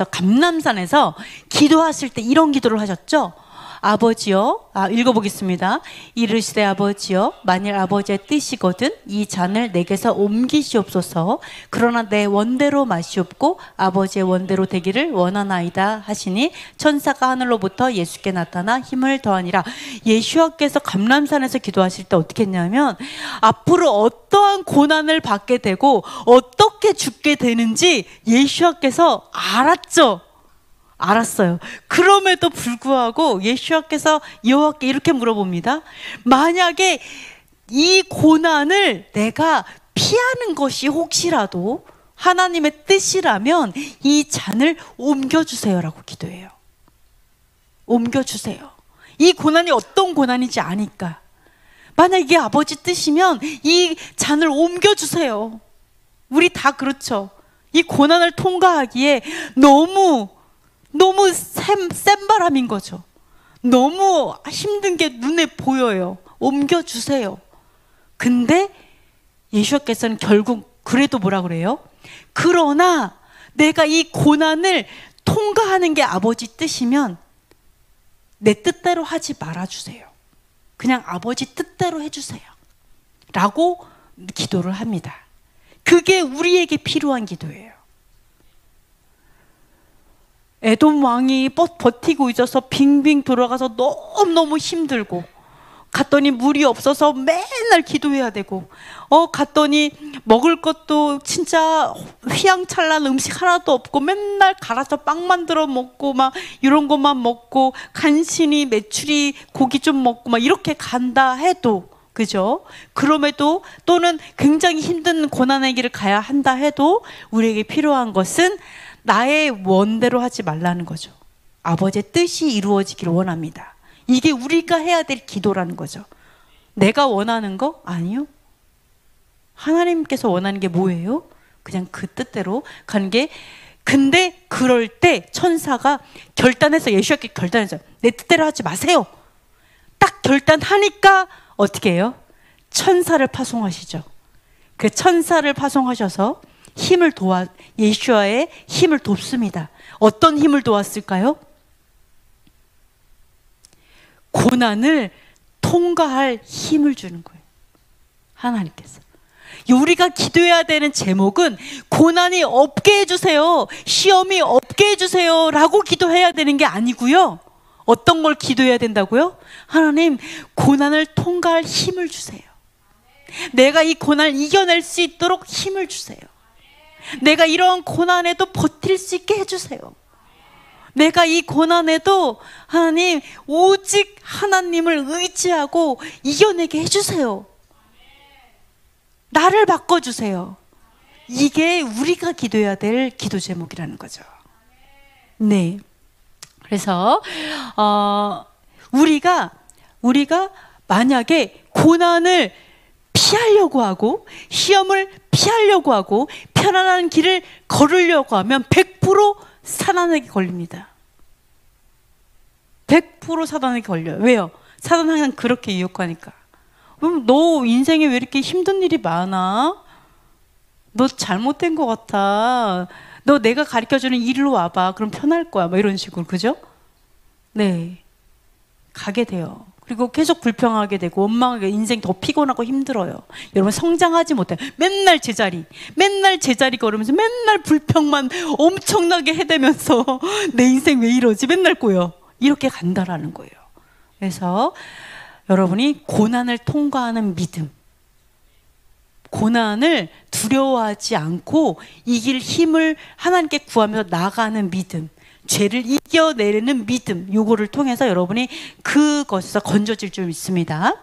감람산에서 기도하실 때 이런 기도를 하셨죠. 아버지여, 읽어보겠습니다. 이르시되 아버지여, 만일 아버지의 뜻이거든 이 잔을 내게서 옮기시옵소서. 그러나 내 원대로 마시옵고 아버지의 원대로 되기를 원하나이다 하시니 천사가 하늘로부터 예수께 나타나 힘을 더하니라. 예수께서 감람산에서 기도하실 때 어떻게 했냐면 앞으로 어떠한 고난을 받게 되고 어떻게 죽게 되는지 예수께서 알았죠. 알았어요. 그럼에도 불구하고 예수께서 여호와께 이렇게 물어봅니다. 만약에 이 고난을 내가 피하는 것이 혹시라도 하나님의 뜻이라면 이 잔을 옮겨주세요라고 기도해요. 옮겨주세요. 이 고난이 어떤 고난인지 아니까. 만약 이게 아버지 뜻이면 이 잔을 옮겨주세요. 우리 다 그렇죠. 이 고난을 통과하기에 너무 센 바람인 거죠. 너무 힘든 게 눈에 보여요. 옮겨주세요. 근데 예수께서는 결국 그래도 뭐라 그래요? 그러나 내가 이 고난을 통과하는 게 아버지 뜻이면 내 뜻대로 하지 말아주세요. 그냥 아버지 뜻대로 해주세요. 라고 기도를 합니다. 그게 우리에게 필요한 기도예요. 에돔 왕이 버티고 있어서 빙빙 돌아가서 너무너무 힘들고, 갔더니 물이 없어서 맨날 기도해야 되고, 갔더니 먹을 것도 진짜 휘황찬란 음식 하나도 없고 맨날 갈아서 빵 만들어 먹고 막 이런 것만 먹고 간신히 메추리 고기 좀 먹고 막 이렇게 간다 해도, 그죠? 그럼에도 또는 굉장히 힘든 고난의 길을 가야 한다 해도 우리에게 필요한 것은 나의 원대로 하지 말라는 거죠. 아버지의 뜻이 이루어지기를 원합니다. 이게 우리가 해야 될 기도라는 거죠. 내가 원하는 거? 아니요. 하나님께서 원하는 게 뭐예요? 그냥 그 뜻대로 가는 게. 근데 그럴 때 천사가 결단해서, 예수께 결단해서 내 뜻대로 하지 마세요. 딱 결단하니까 어떻게 해요? 천사를 파송하시죠. 그 천사를 파송하셔서 예수와의 힘을 돕습니다. 어떤 힘을 도왔을까요? 고난을 통과할 힘을 주는 거예요. 하나님께서. 우리가 기도해야 되는 제목은 고난이 없게 해주세요, 시험이 없게 해주세요 라고 기도해야 되는 게 아니고요. 어떤 걸 기도해야 된다고요? 하나님, 고난을 통과할 힘을 주세요. 내가 이 고난을 이겨낼 수 있도록 힘을 주세요. 내가 이런 고난에도 버틸 수 있게 해주세요. 내가 이 고난에도 하나님, 오직 하나님을 의지하고 이겨내게 해주세요. 나를 바꿔주세요. 이게 우리가 기도해야 될 기도 제목이라는 거죠. 네. 그래서 우리가 만약에 고난을 피하려고 하고 시험을 피하려고 하고 편안한 길을 걸으려고 하면 100% 사단에게 걸립니다. 100% 사단에게 걸려요. 왜요? 사단은 항상 그렇게 유혹하니까. 그럼 너 인생에 왜 이렇게 힘든 일이 많아? 너 잘못된 것 같아. 너 내가 가르쳐주는 일로 와봐. 그럼 편할 거야. 뭐 이런 식으로. 그죠? 네. 가게 돼요. 그리고 계속 불평하게 되고 원망하게, 인생 더 피곤하고 힘들어요. 여러분, 성장하지 못해요. 맨날 제자리 걸으면서 맨날 불평만 엄청나게 해대면서 내 인생 왜 이러지? 맨날 꼬여. 이렇게 간다라는 거예요. 그래서 여러분이 고난을 통과하는 믿음, 고난을 두려워하지 않고 이길 힘을 하나님께 구하면서 나아가는 믿음, 죄를 이겨내는 믿음, 요거를 통해서 여러분이 그것에서 건져질 줄 믿습니다.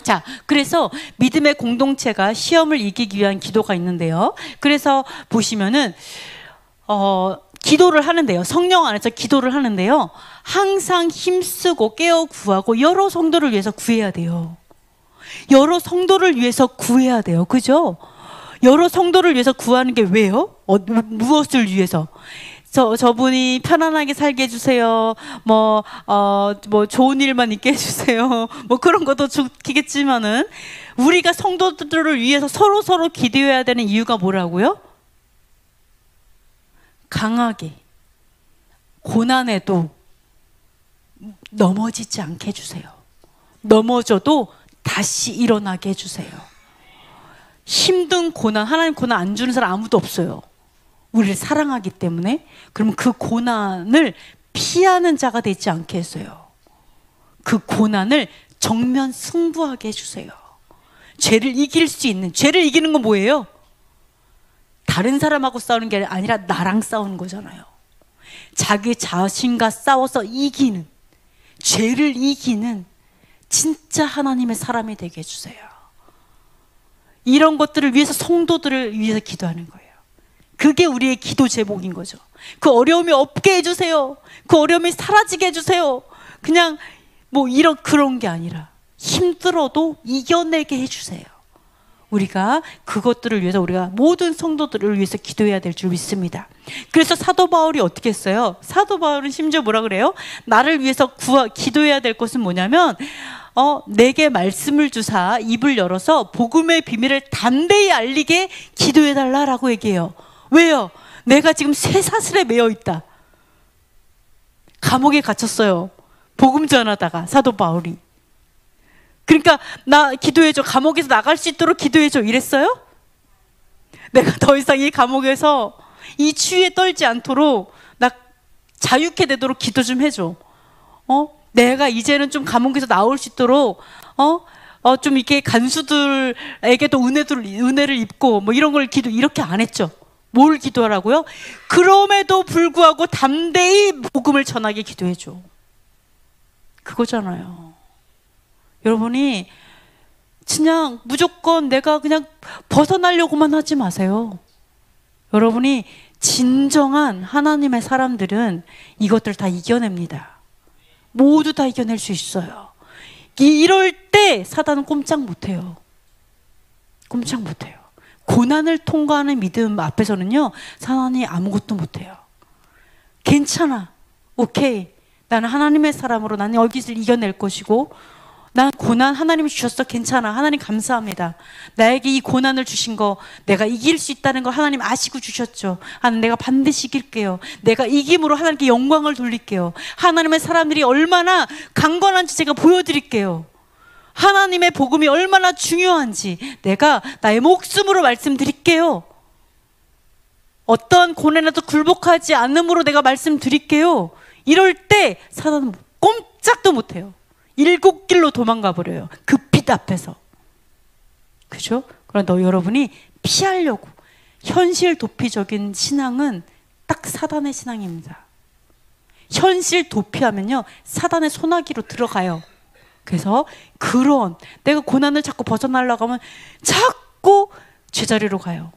자, 그래서 믿음의 공동체가 시험을 이기기 위한 기도가 있는데요. 그래서 보시면은 기도를 하는데요. 성령 안에서 기도를 하는데요. 항상 힘쓰고 깨어 구하고 여러 성도를 위해서 구해야 돼요. 여러 성도를 위해서 구해야 돼요. 그죠? 여러 성도를 위해서 구하는 게 왜요? 무엇을 위해서? 저분이 편안하게 살게 해주세요. 뭐 좋은 일만 있게 해주세요. 뭐 그런 것도 좋겠지만은 우리가 성도들을 위해서 서로 기도해야 되는 이유가 뭐라고요? 강하게, 고난에도 넘어지지 않게 해주세요. 넘어져도 다시 일어나게 해주세요. 힘든 고난, 하나님 고난 안 주는 사람 아무도 없어요. 우리를 사랑하기 때문에. 그러면 그 고난을 피하는 자가 되지 않게 해서요. 그 고난을 정면 승부하게 해주세요. 죄를 이길 수 있는, 죄를 이기는 건 뭐예요? 다른 사람하고 싸우는 게 아니라 나랑 싸우는 거잖아요. 자기 자신과 싸워서 이기는, 죄를 이기는 진짜 하나님의 사람이 되게 해주세요. 이런 것들을 위해서, 성도들을 위해서 기도하는 거예요. 그게 우리의 기도 제목인 거죠. 그 어려움이 없게 해주세요. 그 어려움이 사라지게 해주세요. 그냥 뭐 그런 게 아니라 힘들어도 이겨내게 해주세요. 우리가 그것들을 위해서, 우리가 모든 성도들을 위해서 기도해야 될 줄 믿습니다. 그래서 사도 바울이 어떻게 했어요? 사도 바울은 심지어 뭐라 그래요? 나를 위해서 기도해야 될 것은 뭐냐면 내게 말씀을 주사 입을 열어서 복음의 비밀을 담대히 알리게 기도해달라라고 얘기해요. 왜요? 내가 지금 쇠사슬에 매여 있다. 감옥에 갇혔어요. 복음 전하다가 사도 바울이. 그러니까 나 기도해줘. 감옥에서 나갈 수 있도록 기도해줘. 이랬어요? 내가 더 이상 이 감옥에서 이 추위에 떨지 않도록 나 자유케 되도록 기도 좀 해줘. 내가 이제는 좀 감옥에서 나올 수 있도록 좀 이렇게 간수들에게도 은혜를 입고 뭐 이런 걸 이렇게 안 했죠. 뭘 기도하라고요? 그럼에도 불구하고 담대히 복음을 전하게 기도해줘. 그거잖아요. 여러분이 그냥 무조건 내가 그냥 벗어나려고만 하지 마세요. 여러분이 진정한 하나님의 사람들은 이것들 다 이겨냅니다. 모두 다 이겨낼 수 있어요. 이럴 때 사단은 꼼짝 못해요. 꼼짝 못해요. 고난을 통과하는 믿음 앞에서는요, 사단이 아무것도 못해요. 괜찮아. 오케이. 나는 하나님의 사람으로 나는 여기를 이겨낼 것이고, 난 고난 하나님이 주셨어. 괜찮아. 하나님 감사합니다. 나에게 이 고난을 주신 거, 내가 이길 수 있다는 거 하나님 아시고 주셨죠. 하나님, 내가 반드시 이길게요. 내가 이김으로 하나님께 영광을 돌릴게요. 하나님의 사람들이 얼마나 강건한지 제가 보여드릴게요. 하나님의 복음이 얼마나 중요한지 내가 나의 목숨으로 말씀드릴게요. 어떤 고난에도 굴복하지 않음으로 내가 말씀드릴게요. 이럴 때 사단은 꼼짝도 못해요. 일곱 길로 도망가 버려요. 그 빛 앞에서. 그죠? 그러나 여러분이 피하려고, 현실 도피적인 신앙은 딱 사단의 신앙입니다. 현실 도피하면요, 사단의 소나기로 들어가요. 그래서 내가 고난을 자꾸 벗어나려고 하면 자꾸 제자리로 가요.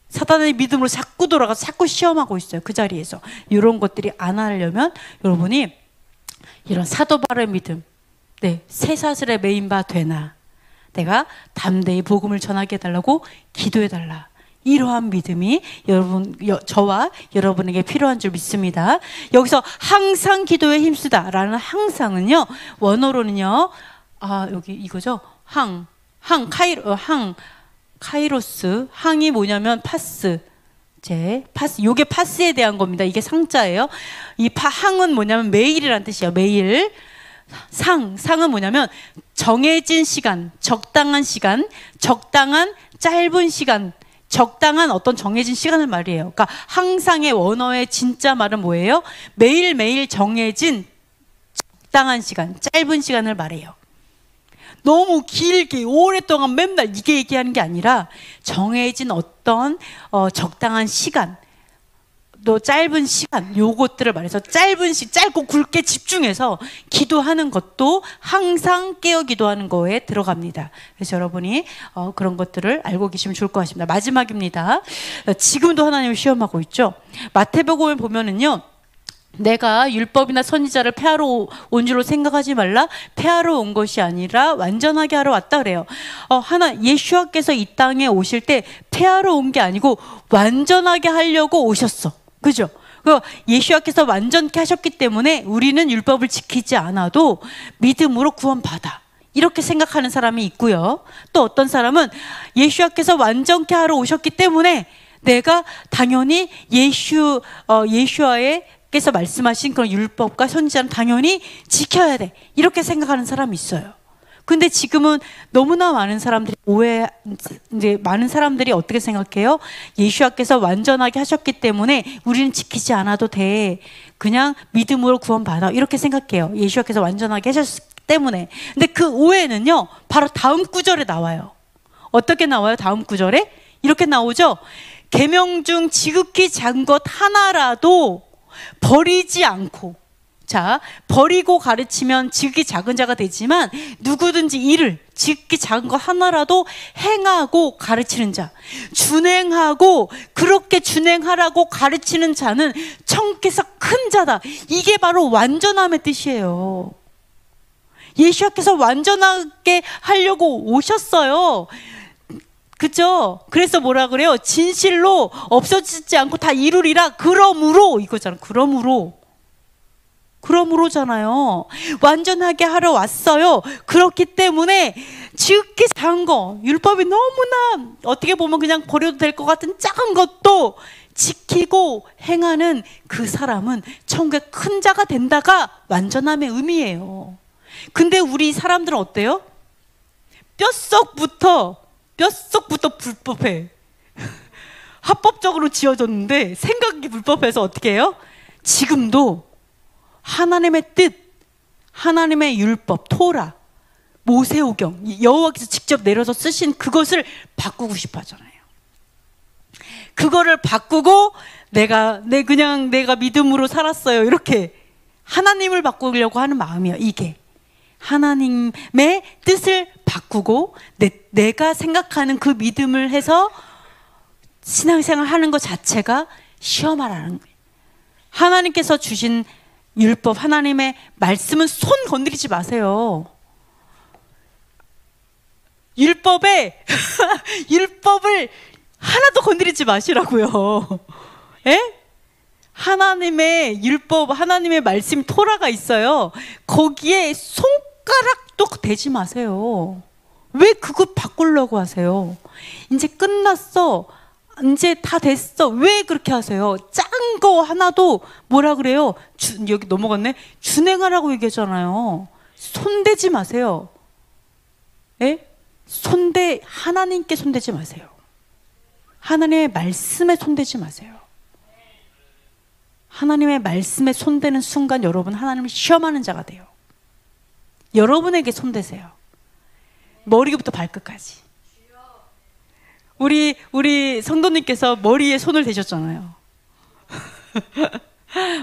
사단의 믿음으로 자꾸 돌아가서 자꾸 시험하고 있어요. 그 자리에서. 이런 것들이 안 하려면 여러분이 이런 사도 바울의 믿음, 쇠사슬에 매인 바 되나, 내가 담대히 복음을 전하게 해달라고 기도해달라. 이러한 믿음이 저와 여러분에게 필요한 줄 믿습니다. 여기서 항상 기도에 힘쓰다 라는 항상은요, 원어로는요, 여기 이거죠. 카이로스. 항이 뭐냐면 파스. 요게 파스에 대한 겁니다. 이게 상자예요. 항은 뭐냐면 매일이란 뜻이에요. 매일. 상은 뭐냐면 정해진 시간, 적당한 짧은 시간, 적당한 어떤 정해진 시간을 말이에요. 그러니까 항상의 원어의 진짜 말은 뭐예요? 매일매일 정해진 적당한 시간, 짧은 시간을 말해요. 너무 길게 오랫동안 맨날 이게 얘기하는 게 아니라 정해진 어떤 적당한 시간, 또 짧은 시간, 요것들을 말해서 짧고 굵게 집중해서 기도하는 것도 항상 깨어 기도하는 거에 들어갑니다. 그래서 여러분이 그런 것들을 알고 계시면 좋을 것 같습니다. 마지막입니다. 지금도 하나님을 시험하고 있죠. 마태복음에 보면은요, 내가 율법이나 선지자를 폐하러 온 줄로 생각하지 말라. 폐하러 온 것이 아니라 완전하게 하러 왔다 그래요. 예수와께서 이 땅에 오실 때 폐하러 온 게 아니고 완전하게 하려고 오셨어. 그죠? 예수와께서 완전케 하셨기 때문에 우리는 율법을 지키지 않아도 믿음으로 구원받아. 이렇게 생각하는 사람이 있고요. 또 어떤 사람은 예수와께서 완전케 하러 오셨기 때문에 내가 당연히 예수와의 예수님께서 말씀하신 그런 율법과 선지자는 당연히 지켜야 돼. 이렇게 생각하는 사람이 있어요. 근데 지금은 너무나 많은 사람들이 이제 많은 사람들이 어떻게 생각해요? 예수님께서 완전하게 하셨기 때문에 우리는 지키지 않아도 돼. 그냥 믿음으로 구원받아. 이렇게 생각해요. 예수님께서 완전하게 하셨기 때문에. 근데 그 오해는요, 바로 다음 구절에 나와요. 어떻게 나와요? 다음 구절에? 이렇게 나오죠? 계명 중 지극히 작은 것 하나라도 버리지 않고, 자, 버리고 가르치면 지극히 작은 자가 되지만 누구든지 이를 지극히 작은 것 하나라도 행하고 가르치는 자, 준행하고 그렇게 준행하라고 가르치는 자는 천국에서 큰 자다. 이게 바로 완전함의 뜻이에요. 예수님께서 완전하게 하려고 오셨어요. 그죠? 그래서 뭐라 그래요? 진실로 없어지지 않고 다 이루리라. 그러므로 이거잖아. 그러므로잖아요. 완전하게 하러 왔어요. 그렇기 때문에 지극히 작은 거, 율법이 너무나 어떻게 보면 그냥 버려도 될 것 같은 작은 것도 지키고 행하는 그 사람은 천국의 큰 자가 된다가 완전함의 의미예요. 근데 우리 사람들은 어때요? 뼛속부터 불법해. 합법적으로 지어졌는데 생각이 불법해서 어떻게 해요? 지금도 하나님의 뜻, 하나님의 율법, 토라, 모세오경, 여호와께서 직접 내려서 쓰신 그것을 바꾸고 싶어 하잖아요. 그거를 바꾸고 내가 믿음으로 살았어요. 이렇게 하나님을 바꾸려고 하는 마음이에요. 이게 하나님의 뜻을 바꾸고 내가 생각하는 그 믿음을 해서 신앙생활 하는 것 자체가 시험하라는 거예요. 하나님께서 주신 율법, 하나님의 말씀은 손 건드리지 마세요. 율법을 하나도 건드리지 마시라고요. 예? 하나님의 율법, 하나님의 말씀 토라가 있어요. 거기에 손가락도 대지 마세요. 왜 그거 바꾸려고 하세요? 이제 끝났어. 이제 다 됐어. 왜 그렇게 하세요? 작은 거 하나도 뭐라 그래요? 여기 넘어갔네. 준행하라고 얘기하잖아요. 손대지 마세요. 예? 하나님께 손대지 마세요. 하나님의 말씀에 손대지 마세요. 하나님의 말씀에 손대는 순간 여러분 하나님을 시험하는 자가 돼요. 여러분에게 손대세요. 머리부터 발끝까지. 우리 성도님께서 머리에 손을 대셨잖아요.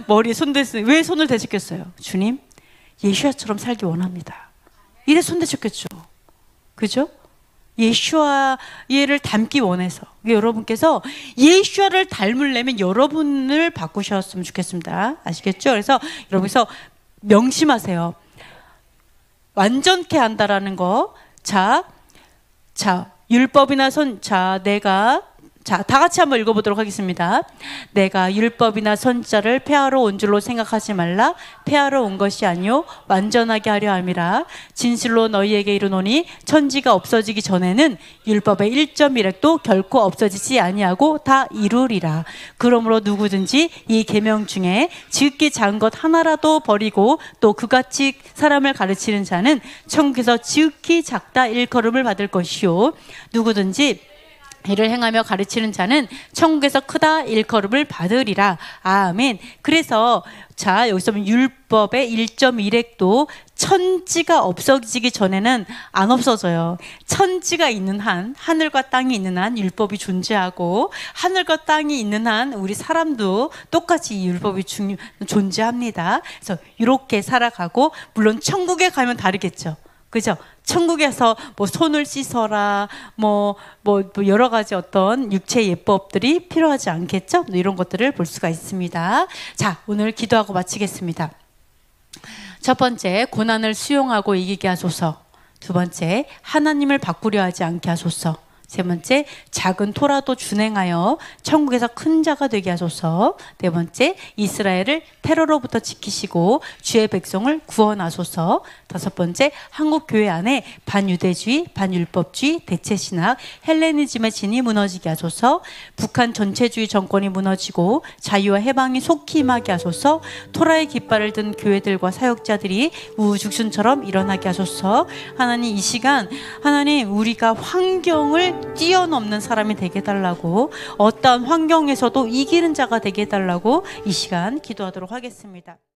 머리에 손 대셨어요. 왜 손을 대셨겠어요? 주님, 예수야처럼 살기 원합니다. 이래 손 대셨겠죠. 그죠? 예수와를 닮기 원해서. 여러분께서 예수와를 닮으려면 여러분을 바꾸셨으면 좋겠습니다. 아시겠죠? 그래서 여러분께서 명심하세요. 완전케 한다라는 거. 자, 율법이나 다 같이 한번 읽어보도록 하겠습니다. 내가 율법이나 선지자를 폐하러 온 줄로 생각하지 말라. 폐하러 온 것이 아니요 완전하게 하려 함이라. 진실로 너희에게 이르노니 천지가 없어지기 전에는 율법의 1.1획도 결코 없어지지 아니하고 다 이루리라. 그러므로 누구든지 이 계명 중에 지극히 작은 것 하나라도 버리고 또 그같이 사람을 가르치는 자는 천국에서 지극히 작다 일컬음을 받을 것이요 누구든지 이를 행하며 가르치는 자는 천국에서 크다 일컬음을 받으리라. 아멘. 그래서 자, 여기서 보면 율법의 1.1획도 천지가 없어지기 전에는 안 없어져요. 천지가 있는 한, 하늘과 땅이 있는 한 율법이 존재하고, 하늘과 땅이 있는 한 우리 사람도 똑같이 이 율법이 존재합니다. 그래서 이렇게 살아가고, 물론 천국에 가면 다르겠죠. 그죠? 천국에서 뭐 손을 씻어라, 뭐 여러 가지 어떤 육체 예법들이 필요하지 않겠죠? 이런 것들을 볼 수가 있습니다. 자, 오늘 기도하고 마치겠습니다. 첫 번째, 고난을 수용하고 이기게 하소서. 두 번째, 하나님을 바꾸려 하지 않게 하소서. 세 번째, 작은 토라도 준행하여 천국에서 큰 자가 되게 하소서. 네 번째, 이스라엘을 테러로부터 지키시고 주의 백성을 구원하소서. 다섯 번째, 한국 교회 안에 반유대주의, 반율법주의, 대체신학, 헬레니즘의 진이 무너지게 하소서. 북한 전체주의 정권이 무너지고 자유와 해방이 속히 임하게 하소서. 토라의 깃발을 든 교회들과 사역자들이 우후죽순처럼 일어나게 하소서. 하나님, 이 시간 하나님, 우리가 환경을 뛰어넘는 사람이 되게 해달라고, 어떠한 환경에서도 이기는 자가 되게 해달라고 이 시간 기도하도록 하겠습니다.